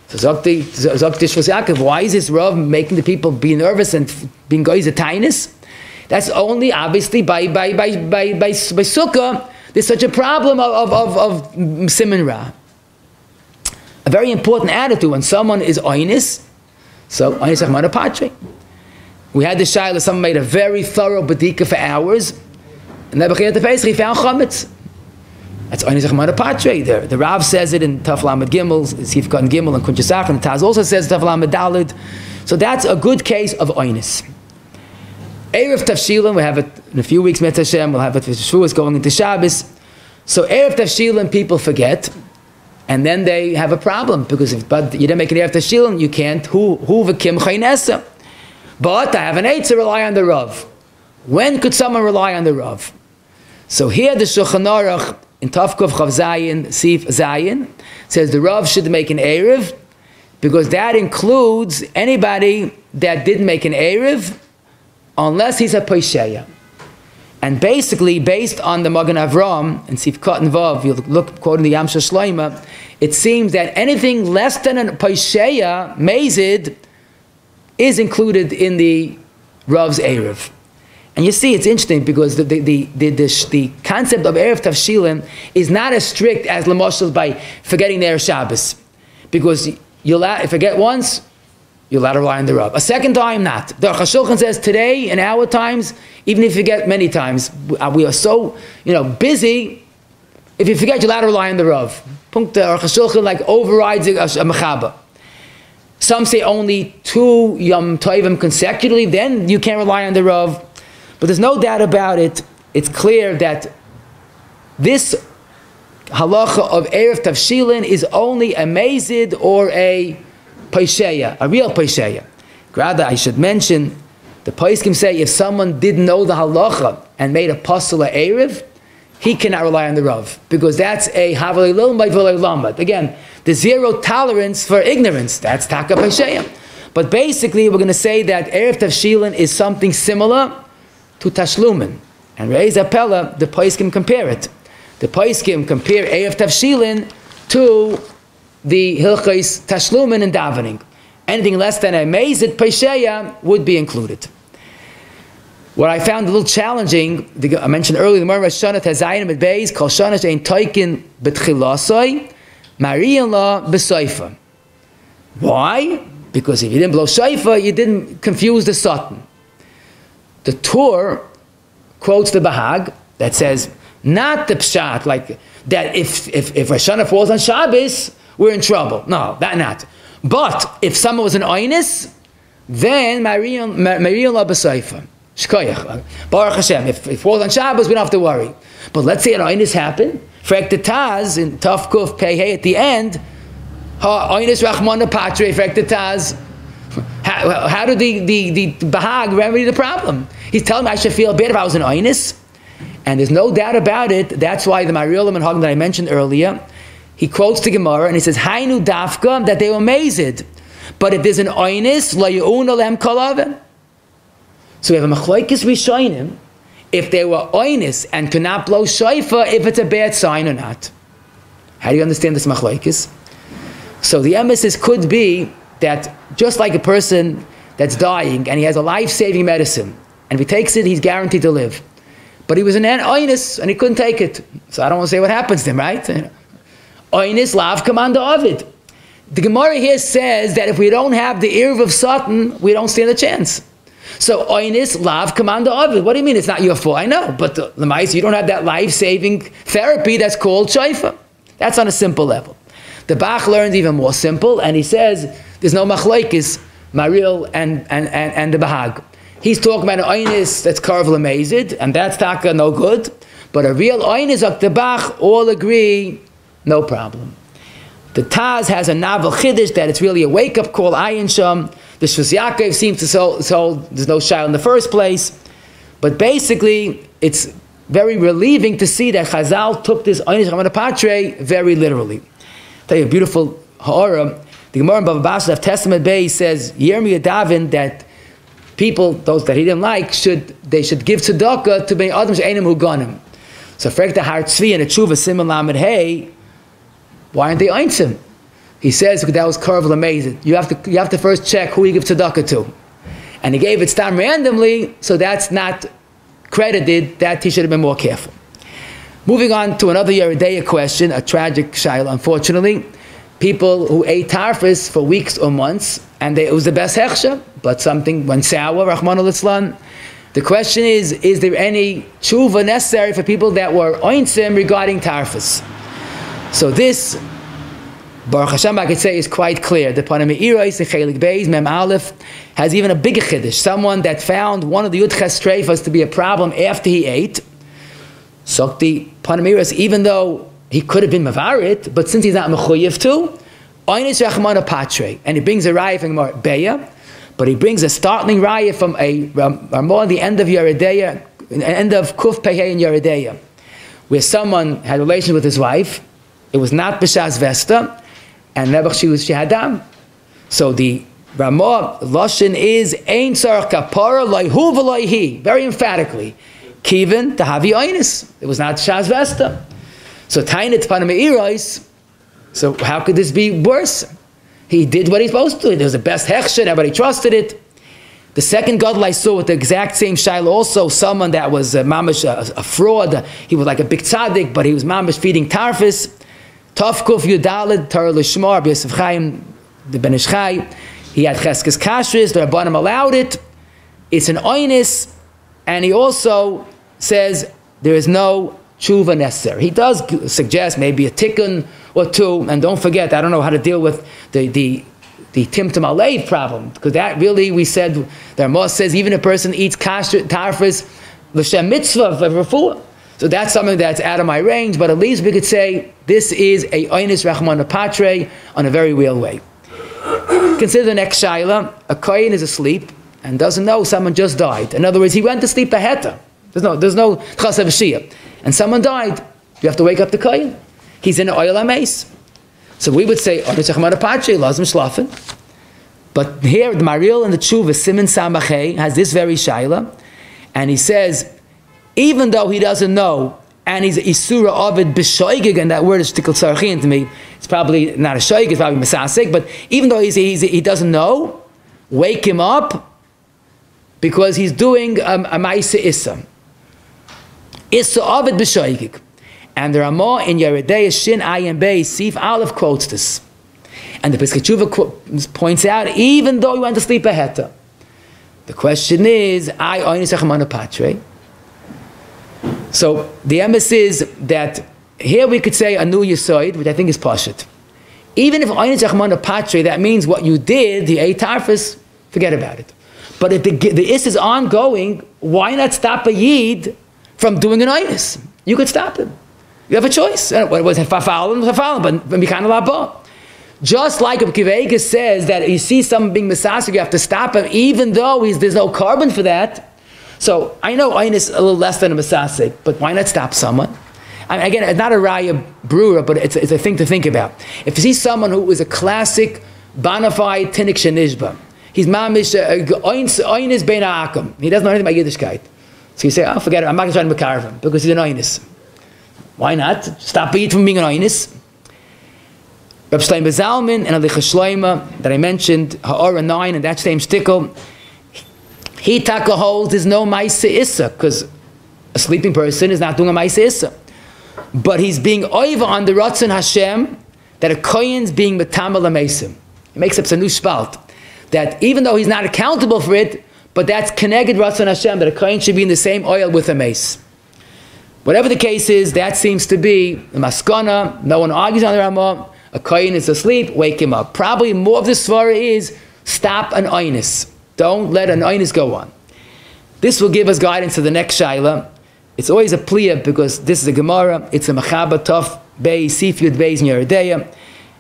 So Zokti Shos Yaakov, why is this Rav making the people be nervous and being goyz a tainis? That's only obviously by sukkah. There's such a problem of siman ra. A very important attitude when someone is oinis. So oinis achmana patre. We had the shayla. Someone made a very thorough badika for hours, and then b'chiyat the he found chametz. That's Oinus Achmana Patre there. The Rav says it in Taf Lamed Gimel, Sif Kan Gimel, and Kunchasach, and the Taz also says Taf Lamed Dalid. So that's a good case of Oinus. Erev Tavshilim, we have it in a few weeks, Met Hashem, we'll have it for Shavuos going into Shabbos. So Erev Tavshilim, people forget, and then they have a problem, because if you didn't make an Erev Tavshilim, you can't, hu v'kim chaynesa. But I have an eight to rely on the Rav. When could someone rely on the Rav? So here the Shulchan Aruch, in Tavkov Chav Zayin, Sif Zayin, says the Rav should make an erev, because that includes anybody that didn't make an erev, unless he's a pesheya. And basically, based on the Magen Avram and Sifkat and Vav, you look quoting the Yam Shloima, it seems that anything less than a Pesheya, Mazid, is included in the Rav's erev. And you see, it's interesting because the concept of erev tavshilin is not as strict as Lamoshel by forgetting their Shabbos. Because if you forget once, you're allowed to rely on the Rav. A second time, not. The Shulchan says today, in our times, even if you forget many times, we are so busy. If you forget, you're allowed to rely on the Rav. The Shulchan like overrides a mechaba. Some say only 2 Yom Tovim consecutively, then you can't rely on the Rav. But there's no doubt about it. It's clear that this halacha of erev tavshilin is only a mazid or a pesheya, a real pesheya. Rather, I should mention, the poskim say if someone didn't know the halacha and made a pasula erev, he cannot rely on the Rav, because that's a havalei lilmad v'lei lamad. Again, the zero tolerance for ignorance, that's taka pesheya. But basically, we're going to say that erev tavshilin is something similar to tashlumin. And Re'ez Apella, the poskim compare it. The poskim compare erev tavshilin to the hilchos tashlumin and davening. Anything less than a mezid pesheya would be included. What I found a little challenging, I mentioned earlier, the Gemara Shana Tazayin Mit Beis Kol Shana Shein Toikin B'Tchilasoi Marian La B'Soifa. Why? Because if you didn't blow shofar, you didn't confuse the Satan. The Torah quotes the Bahag that says, not the Pshat, like that if Rosh Hashanah falls on Shabbos, we're in trouble. No, that not. But if someone was an Oinus, then Marian La B'Soifa. Shkoyach. Baruch Hashem. If it falls on Shabbos, we don't have to worry. But let's say an Oinus happened. Frek the Taz in Taf Kuf Pei Hey at the end. Oinus Rachmana Patre Frek the Taz. How did the Bahag remedy the problem? He's telling me I should feel bad if I was an Oinus. And there's no doubt about it. That's why the Mariel and Hagen that I mentioned earlier, he quotes the Gemara and he says, Hainu Dafka, that they were mazed. But if there's an Oinus, La Ye'una Lem Kolavim. So we have a machlokes rishonim if they were oinus and could not blow shofar, if it's a bad sign or not. How do you understand this machlokes? So the emphasis could be that just like a person that's dying and he has a life-saving medicine, and if he takes it, he's guaranteed to live. But he was an oinus and he couldn't take it. So I don't want to say what happens to him, right? Oinus lav commander Ovid. The Gemara here says that if we don't have the erev of Satan, we don't stand a chance. So, oinis, lav, commander Ovid. What do you mean it's not your fault? I know, but the mice, you don't have that life-saving therapy that's called shofar. That's on a simple level. The Bach learns even more simple, and he says there's no machlokes, Maril and the Bahag. He's talking about an oinis that's karv lemezid, and that's taka no good. But a real oinis of the Bach, all agree, no problem. The Taz has a novel chiddush that it's really a wake-up call, ayin sham. The Shvus Yaakov seems to hold there's no shayla in the first place. But basically, it's very relieving to see that Chazal took this Oinish Ramana Patre very literally. I'll tell you a beautiful ha'ara. The Gemara in Bava Basra of Testament Bay says, Yirmiyah Davin, that people, those that he didn't like, should give tzedakah to Bnei Adam she'enim huganim. So Frek the Har Tzvi and a Tshuva Simon Lamed Hey, why aren't they Einsim? He says that was karvel amazing. You have to first check who you give tzedakah to, and he gave it stam randomly, so that's not credited. That he should have been more careful. Moving on to another Yeridea question, a tragic shayla, unfortunately. People who ate tarfus for weeks or months, and it was the best hechsha, but something went sour. Rahman al-Islam. The question is there any tshuva necessary for people that were oinsim regarding tarfus? So this, Baruch Hashem, I could say, is quite clear. The Panam Irais, the Chelik Beis, Mem Aleph, has even a bigger chiddush. Someone that found one of the Yudches Streifas to be a problem after he ate. So the Panam Irais, even though he could have been Mavarit, but since he's not Mechuyev to, Oynis Rachmana Patre, and he brings a raya from Beya, but he brings a startling raya from a Ramah at the end of Yeridea, end of Kuf Pehei in Yeridea, where someone had a relation with his wife. It was not B'Shas Vesta, and never she had dam. So the Ramah Lashon is Ein Sarach Kapara Loihu V'Loihi, very emphatically. Kiven to Havi Oinus. It was not Shas Vesta. So Tainit Panameirais. So how could this be worse? He did what he's supposed to. It was the best hechsher, everybody trusted it. The second gadol I saw with the exact same shaila, also someone that was mamish a fraud. He was like a big tzaddik, but he was mamish feeding tarfis. Tafkuf Yudalid Torah Lishmar B'Yosef Chaim the Ben Ish Chai. He had cheskes kashrus. The Rabbanim allowed it. It's an oinus, and he also says there is no tshuva necessary. He does suggest maybe a tikkun or two, and don't forget, I don't know how to deal with the timtum alev problem, because that really, we said, the Ramos says even a person eats kasher tarfis l'shem mitzvah of refuah. So that's something that's out of my range, but at least we could say this is a oinus rachmana patre on a very real way. Consider the next shaila. A kohen is asleep and doesn't know someone just died. In other words, he went to sleep aheta. There's no chas v'shia, and someone died. You have to wake up the kohen. He's in an oil ames. So we would say oinus rachmana patre lazim shlafen. But here the Maril and the Tshuva Siman Samachei has this very shaila, and he says, even though he doesn't know, and he's isura ovid b'shoigig, and that word is tikal tzarchin to me, it's probably not a shoigig, it's probably masasik, but even though he doesn't know, wake him up, because he's doing a ma'isa issa. Issa ovid b'shoigig. And the Ramah in Yeridei Shin Ayin Bey Sif Aleph quotes this. And the Pesach Tshuva points out, even though he went to sleep aheta. The question is, I oinus rachmana patre. So the emes is that here we could say a new yisoid, which I think is pashut. Even if oinus rachmana patre, that means what you did, the eight tarfus, forget about it. But if the is ongoing, why not stop a yid from doing an oinus? You could stop him. You have a choice. It was hafalin, but mikan laba. Just like Kivega says that you see someone being misasik, you have to stop him, even though there's no carbon for that. So I know Ein is a little less than a misasik, but why not stop someone? I mean, again, it's not a raya brewer, but it's a thing to think about. If you see someone who is a classic bonafide tinnik shenishba, he's mamish Ein is bein ha'akum. He doesn't know anything about Yiddishkeit. So you say, oh, forget it, I'm not going to try to makarv him because he's an Einis. Why not? Stop it from being an Einis. Reb Shlomo Zalman and Alicha Shloima that I mentioned, Ha'ora 9 and that same shtickle, he taka holds there's no ma'isa issa, because a sleeping person is not doing a ma'isa issa. But he's being oiva on the Ratzon Hashem that a kohen's being metamal amesim. He makes up a new spalt. That even though he's not accountable for it, but that's keneged Ratzon Hashem, that a kohen should be in the same oil with a mace. Whatever the case is, that seems to be the maskana. No one argues on the Ramah. A kohen is asleep, wake him up. Probably more of the svara is stop an oinus. Don't let an oinus go on. This will give us guidance to the next shaila. It's always a pliya because this is a Gemara. It's a machaba tof bei sif yud beis in Yeridei,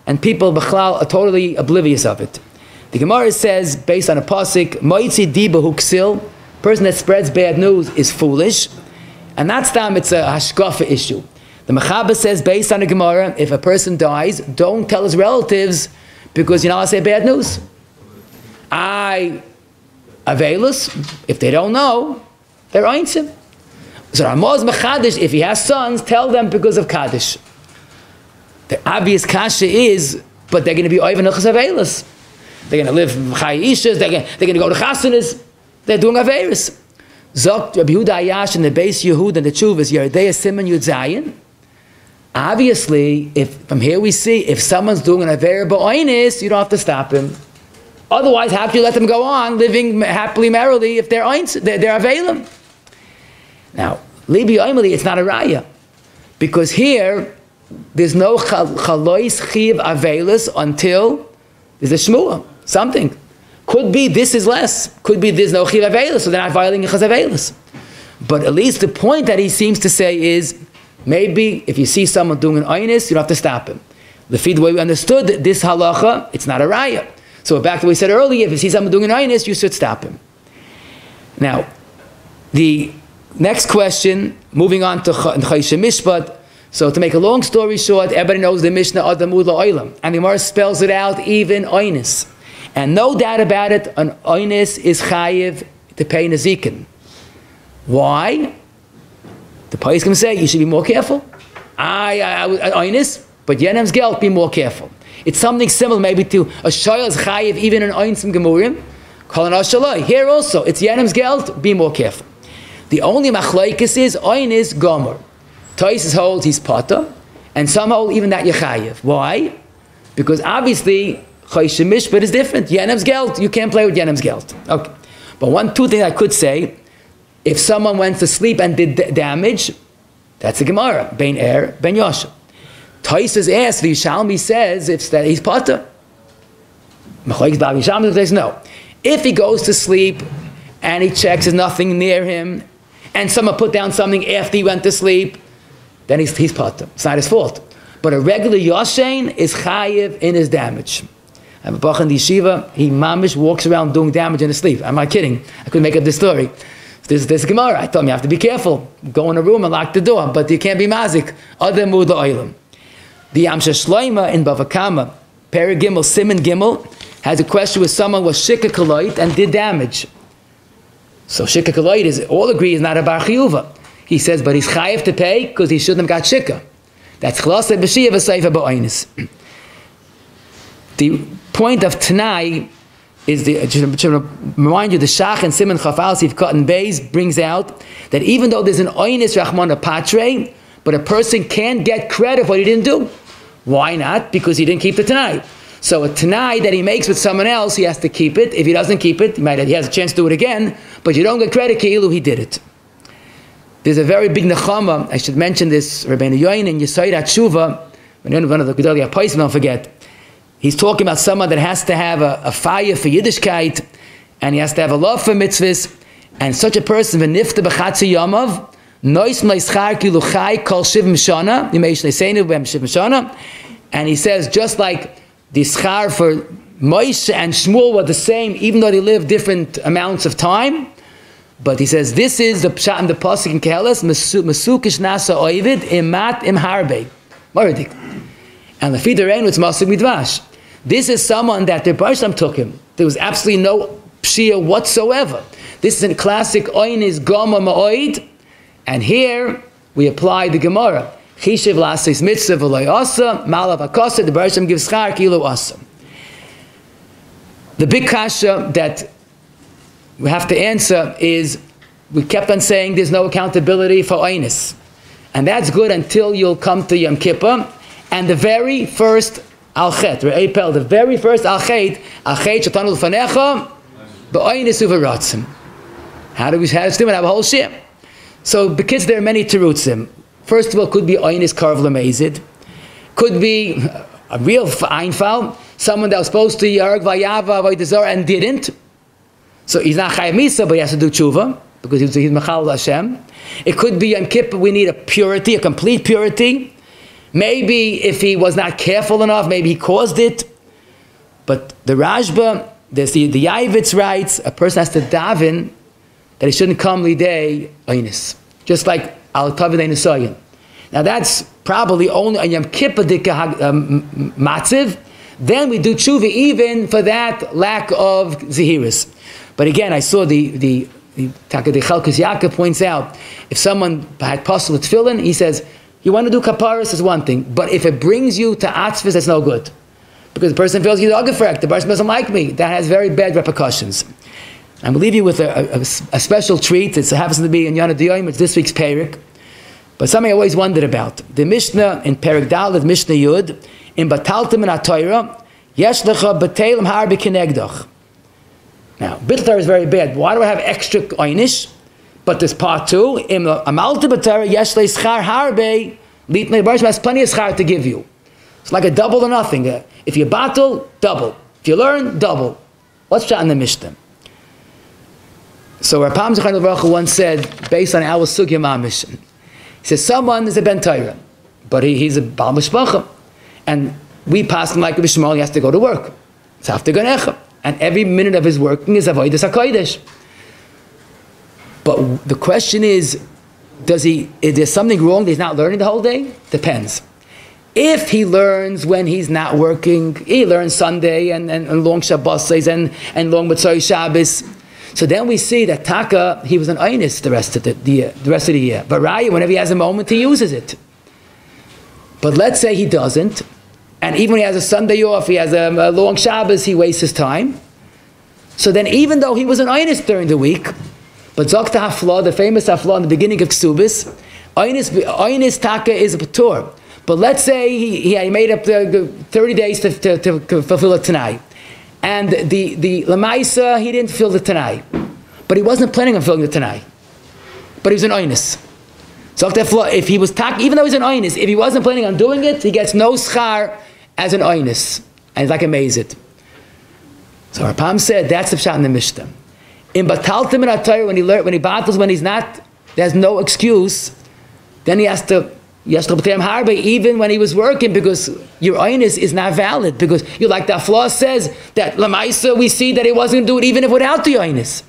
and people b'chlal are totally oblivious of it. The Gemara says, based on a pasuk, moitzi diba huksil, person that spreads bad news is foolish, and that's time it's a hashkafa issue. The Mechaba says, based on the Gemara, if a person dies, don't tell his relatives because you're not allowed to say bad news. Avelus, if they don't know, they're einsim. So Ramaz Mechadish, if he has sons, tell them because of Kaddish. The obvious kasha is, but they're going to be oivan achas avelus. They're going to live chai ishas, they're going to go to chasanas, they're doing averis. Zokt Rabbi Yehuda Ayash in the base Yehud and the Tshuvas, Yeridei Siman Yud Zayin. Obviously, if from here we see, if someone's doing an aver ba'oinis, you don't have to stop him. Otherwise, how can you let them go on living happily, merrily, if they're avelim? Now, Libi Oimeli, it's not a raya. Because here, there's no chalois chiv avelis until there's a shmua, something. Could be this is less. Could be there's no chiv avelis, so they're not violating chaz avelis. But at least the point that he seems to say is, maybe if you see someone doing an oinus, you don't have to stop him. The way we understood this halacha, it's not a raya. So back to what we said earlier, if you see someone doing an oinus, you should stop him. Now, the next question, moving on to Chayshim Mishpat. So to make a long story short, everybody knows the Mishnah Adamud La'olam, and the Gemara spells it out, even oinus. And no doubt about it, an oinus is chayiv to pay nezikin. Why? The poskim say you should be more careful. Onis, but Yenem's gelt, be more careful. It's something similar maybe to a shoyel's chayiv, even in Oins and Gemurim. Here also, it's Yenem's gelt, be more careful. The only machlokes is Onis Gomor. Toises holds he's potter, and some hold even that Yechayev. Why? Because obviously, Chosh Mishpat is different. Yenem's gelt, you can't play with Yenem's gelt. Okay. But two things I could say, if someone went to sleep and did damage, that's a Gemara, Ben Ben Yosha. Toises asks, the Yishalmi says, if that he's potter. Yishalmi says no. If he goes to sleep and he checks there's nothing near him, and someone put down something after he went to sleep, then he's potter. It's not his fault. But a regular Yoshein is chayiv in his damage. I have a bach in the yeshiva, he mamish walks around doing damage in his sleep. I'm not kidding. I couldn't make up this story. This Gemara, I told him you have to be careful. Go in a room and lock the door, but you can't be mazik. Other mud oilam. The Amsha Shloima in Bava Kama, Perek Gimel, Siman Gimel, has a question where someone was shikha koloit and did damage. So shikha koloit is, all agree, is not a bar chiyuva. He says, but he's chayiv to pay because he shouldn't have got shikha. That's chlasa b'shiyah v'seifa ba'onis. The point of Tanai is, to remind you, the Shach and Simon Chafal Sif Cotton Bays brings out that even though there's an oinis rachmana patre, but a person can't get credit for what he didn't do. Why not? Because he didn't keep the Tanai. So a Tanai that he makes with someone else, he has to keep it. If he doesn't keep it, he has a chance to do it again, but you don't get credit, כאילו he did it. There's a very big nechama, I should mention this, Rabbeinu Yoin in Yesod HaTshuva, one of the Gedolei HaPoisim, don't forget. He's talking about someone that has to have a fire for Yiddishkeit, and he has to have a love for mitzvos, and such a person, v'nifta b'chatzi yamav, nois mleischar kilu chai kol shivim shana, yimeish leseinu b'em shivim shana, and he says, just like the schar for Moshe and Shmuel were the same, even though they lived different amounts of time, but he says, this is the pshat and the pasuk in Keheles, mesukish nasa oivid imat im harbe, moridik. And the Fidarein it's masuk midvash. This is someone that the Barsham took him. There was absolutely no pshia whatsoever. This is a classic oinis goma ma'oid, and here we apply the Gemara. Chishiv lasis mitzvah v'loy asa, malav akasa, the Barsham gives schar kilo asa. The big kasha that we have to answer is, we kept on saying there's no accountability for oinis. And that's good until you'll come to Yom Kippur, and the very first al-chet, the very first al-chet shatanu l'fanecha, b'oinis uveratzim. How do we do it? Have a whole shir. So because there are many terutzim. First of all, could be oinis karv l'meizid, could be a real einfal, someone that was supposed to yarg vayava vaydazar and didn't. So he's not chayav misa, but he has to do tshuva because he's mechal Hashem. It could be Yom Kippur. We need a purity, a complete purity. Maybe if he was not careful enough, maybe he caused it. But the Rashba, there's the Yavitz writes, a person has to daven that he shouldn't come lidei oinis, just like al tavidei nesoyin. Now that's probably only a Yom Kippur matziv. Then we do tshuva even for that lack of zehiris. But again, I saw the Chalkas Yaakov points out, if someone had possible tefillin, he says, you want to do kaparas is one thing, but if it brings you to atzvus, that's no good. Because the person feels he's agafrek, the person doesn't like me. That has very bad repercussions. I'm going to leave you with a special treat. It happens to be in Yana D'Yoyim, it's this week's Perek. But something I always wondered about. The Mishnah in Perek Dalet, Mishnah Yud, in Bataltim and HaTorah, Yesh lecha b'telim har b'kinegdach. Now, Bittar is very bad. Why do I have extra oynish? But there's part two. Im amalti b'Torah yesh le'schar harbe litnei barshim has plenty of schar to give you. It's like a double or nothing. If you battle, double. If you learn, double. What's shot in the Mishnah? So Rapam Zechariah Baruch once said, based on our sugya mamish, he says someone is a ben Torah, but he's a bal mishpacha, and we pass him like a bishmal. He has to go to work. It's after ganecha. And every minute of his working is avodas hakodesh. But the question is there something wrong that he's not learning the whole day? Depends. If he learns when he's not working, he learns Sunday and long Shabbos and long Mitzvah Shabbos. So then we see that Taka, he was an Onis the rest of the year. But Raya, whenever he has a moment, he uses it. But let's say he doesn't, and even when he has a Sunday off, he has a long Shabbos, he wastes his time. So then even though he was an Onis during the week, but Zokta Hafla, the famous Hafla in the beginning of Ksubis, Onis Taka is a Patur. But let's say he made up the 30 days to fulfill it tonight. And the Lamaisa, he didn't fulfill the Tanai. But he wasn't planning on fulfilling the Tanai. But he was an Oinus. So if he was even though he's an Oinus, if he wasn't planning on doing it, he gets no schar as an Oinus. And it's like a Mazit. So Rapam said, that's the Pshat in the Mishnah. In Bataltim and Atayr, when he battles, when he's not, there's no excuse, then he has to even when he was working, because your Oinus is not valid, because you like the flaw says that Lamaisa, we see that he wasn't going to do it even if without the Oinus.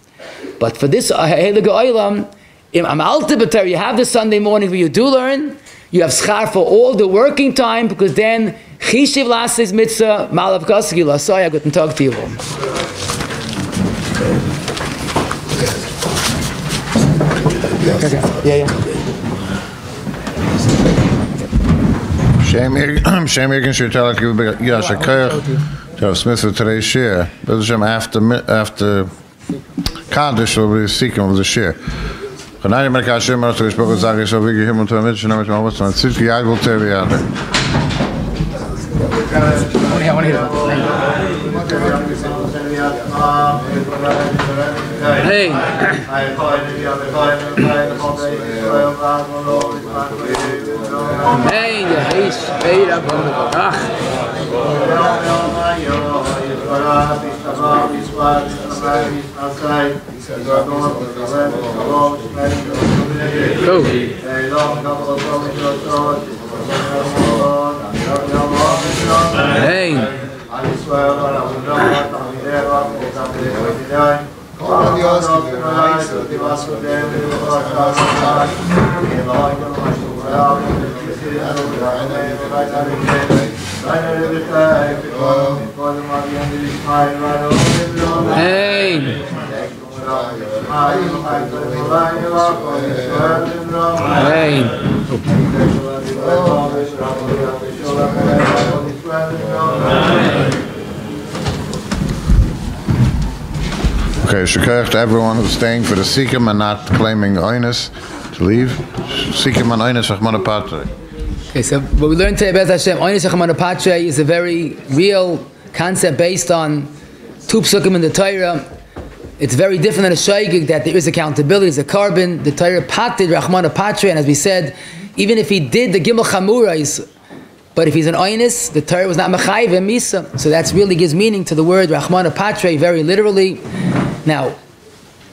But for this Heilige Olam, you have the Sunday morning where you do learn, you have schar for all the working time, because then Chishiv Lasis Mitzvah Malav Kasgi Lasaya. Guten Tag to you all. Yeah. Shem Irgen should tell like you Rabbi Smith for today's share. After Kaddish will be seeking of the share. Chanayim Merka Hashem Marash Rishbog Zagi Shal Vigi Himon Tamid Shnam Shmal Wasman Tzidki Yagul Tevi Yader. I want to hear Hey. Hey, ja, is beter van de dag. Hey. Okay, shukayach to everyone who's staying for the Sikkim and not claiming Oinus to leave. Sikkim and Oinus Achmana Patre. Okay, so what we learned today about Hashem, Oinus Achmana Patre is a very real concept based on two psukim in the Torah. It's very different than a shaygig, that there is accountability, it's a carbon. The Torah patid Rachmana Patre, and as we said, even if he did the Gimel Chamurais, but if he's an Oinus, the Torah was not Mechayiv and Misa. So that really gives meaning to the word Rachmana Patre very literally. Now,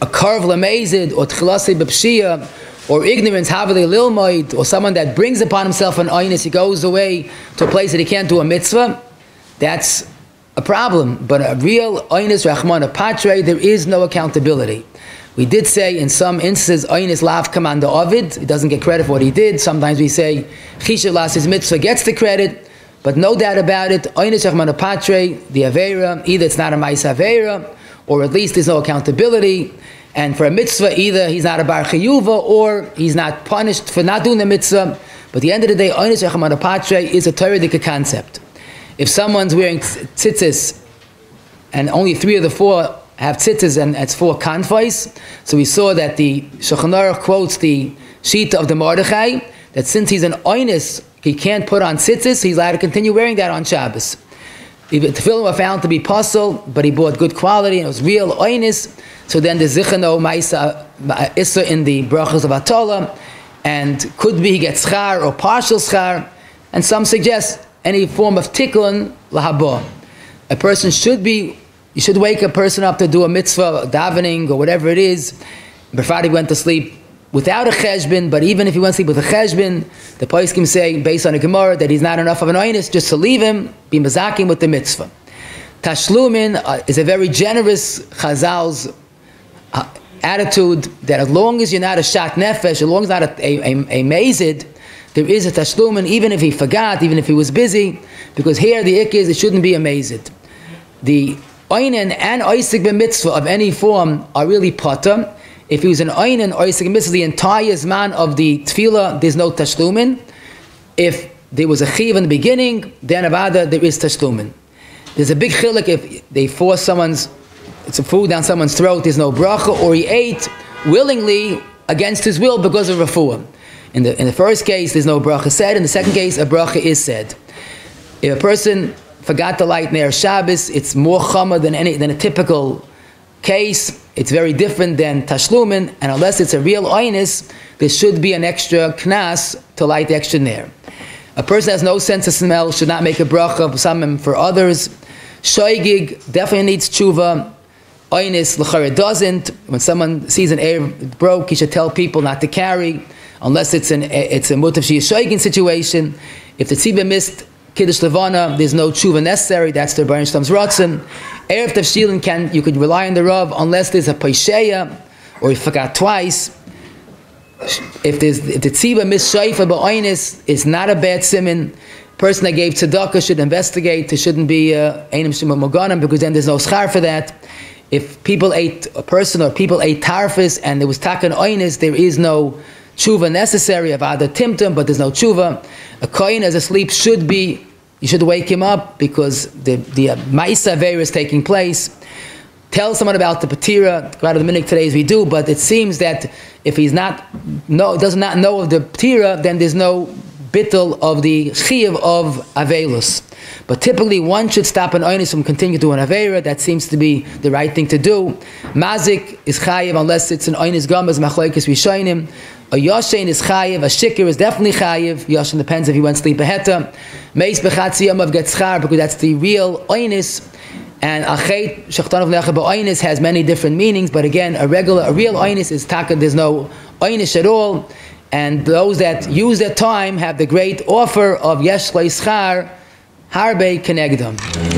a karv lamezid, or tchilase b'pshiya, or ignorance, havale lilmoid, or someone that brings upon himself an Oinus, he goes away to a place that he can't do a mitzvah, that's a problem. But a real Oinus Rachmana Patre, there is no accountability. We did say in some instances, Oinus lav kamanda ovid, he doesn't get credit for what he did. Sometimes we say, Chishiv Lasis Mitzvah gets the credit, but no doubt about it, Oinus Rachmana Patre, the Aveira, either it's not a Mais Aveira, or at least there's no accountability. And for a mitzvah, either he's not a bar chiyuva, or he's not punished for not doing the mitzvah. But at the end of the day, Oinus Rachmana Patre is a Torah concept. If someone's wearing tzitzis, and only 3 of the 4 have tzitzis, and it's 4 kanfais, so we saw that the Shulchan Aruch quotes the Shita of the Mordechai, that since he's an Oinus, he can't put on tzitzis, he's allowed to continue wearing that on Shabbos. The tefillin were found to be puzzle, but he bought good quality, and it was real Oinus, so then the Zichano Maisa Issa in the brachos of Atola, and could be he gets schar or partial schar, and some suggest any form of tikkun lahaba. A person you should wake a person up to do a mitzvah, davening, or whatever it is. Before he went to sleep without a cheshbon, but even if he went to sleep with a cheshbon, the poskim say, based on a Gemara, that he's not enough of an Oinus, just to leave him, be mazakim with the mitzvah. Tashlumin is a very generous Chazal's attitude, that as long as you're not a shat nefesh, as long as not a mazid, there is a tashlumin, even if he forgot, even if he was busy, because here the ik is, it shouldn't be a mazid. The Oinen and oisig b'mitzvah of any form are really potter. If he was an oinen oisig b'mitzvah the entire zman of the tefillah, there's no tashlumin. If there was a chiv in the beginning, then avada there is tashlumin. There's a big chiluk if they force some food down someone's throat, there's no bracha, or he ate willingly against his will because of refuah. In the first case, there's no bracha said. In the second case, a bracha is said. If a person forgot to light ner Shabbos, it's more chama than a typical case. It's very different than tashlumin, and unless it's a real oinus, there should be an extra knas to light the extra ner. A person has no sense of smell should not make a bracha for some for others. Shoigig definitely needs teshuva. Oinus l'chara doesn't. When someone sees an erev broke, he should tell people not to carry, unless it's a mutav she'yishoigin situation. If the tzibah missed Kiddush Levana, there's no teshuva necessary. That's the Baruch Stam's Ratzon. Erev Tavshilin you could rely on the Rav unless there's a Peshi'a or you forgot twice. If the tzibah missed shayfa ba'oinus, it's not a bad siman. Person that gave tzedakah should investigate. There shouldn't be einim shema moganim because then there's no schar for that. If people ate tarfus and there was takan oinus, there is no teshuva necessary of other timtum, but there's no teshuva. A kohen as asleep you should wake him up because the ma'isa aveira is taking place. Tell someone about the patira. Go out of the minhag today as we do, but it seems that if he's does not know of the patira, then there's no bittul of the chiyuv of avelus. But typically one should stop an oinus from continuing to do an aveira. That seems to be the right thing to do. Mazik is chayiv unless it's an oinus gamas machlokes rishonim. A yashin is chayiv. A shikir is definitely chayiv. Yashin depends if he went sleep aheta. Meis bechatzi yamav gets char because that's the real oinus. And achet shachtanov necha ba'oinus has many different meanings. But again, a real oinus is taka. There's no oinus at all. And those that use their time have the great offer of yesh leischar harbe kenegdam.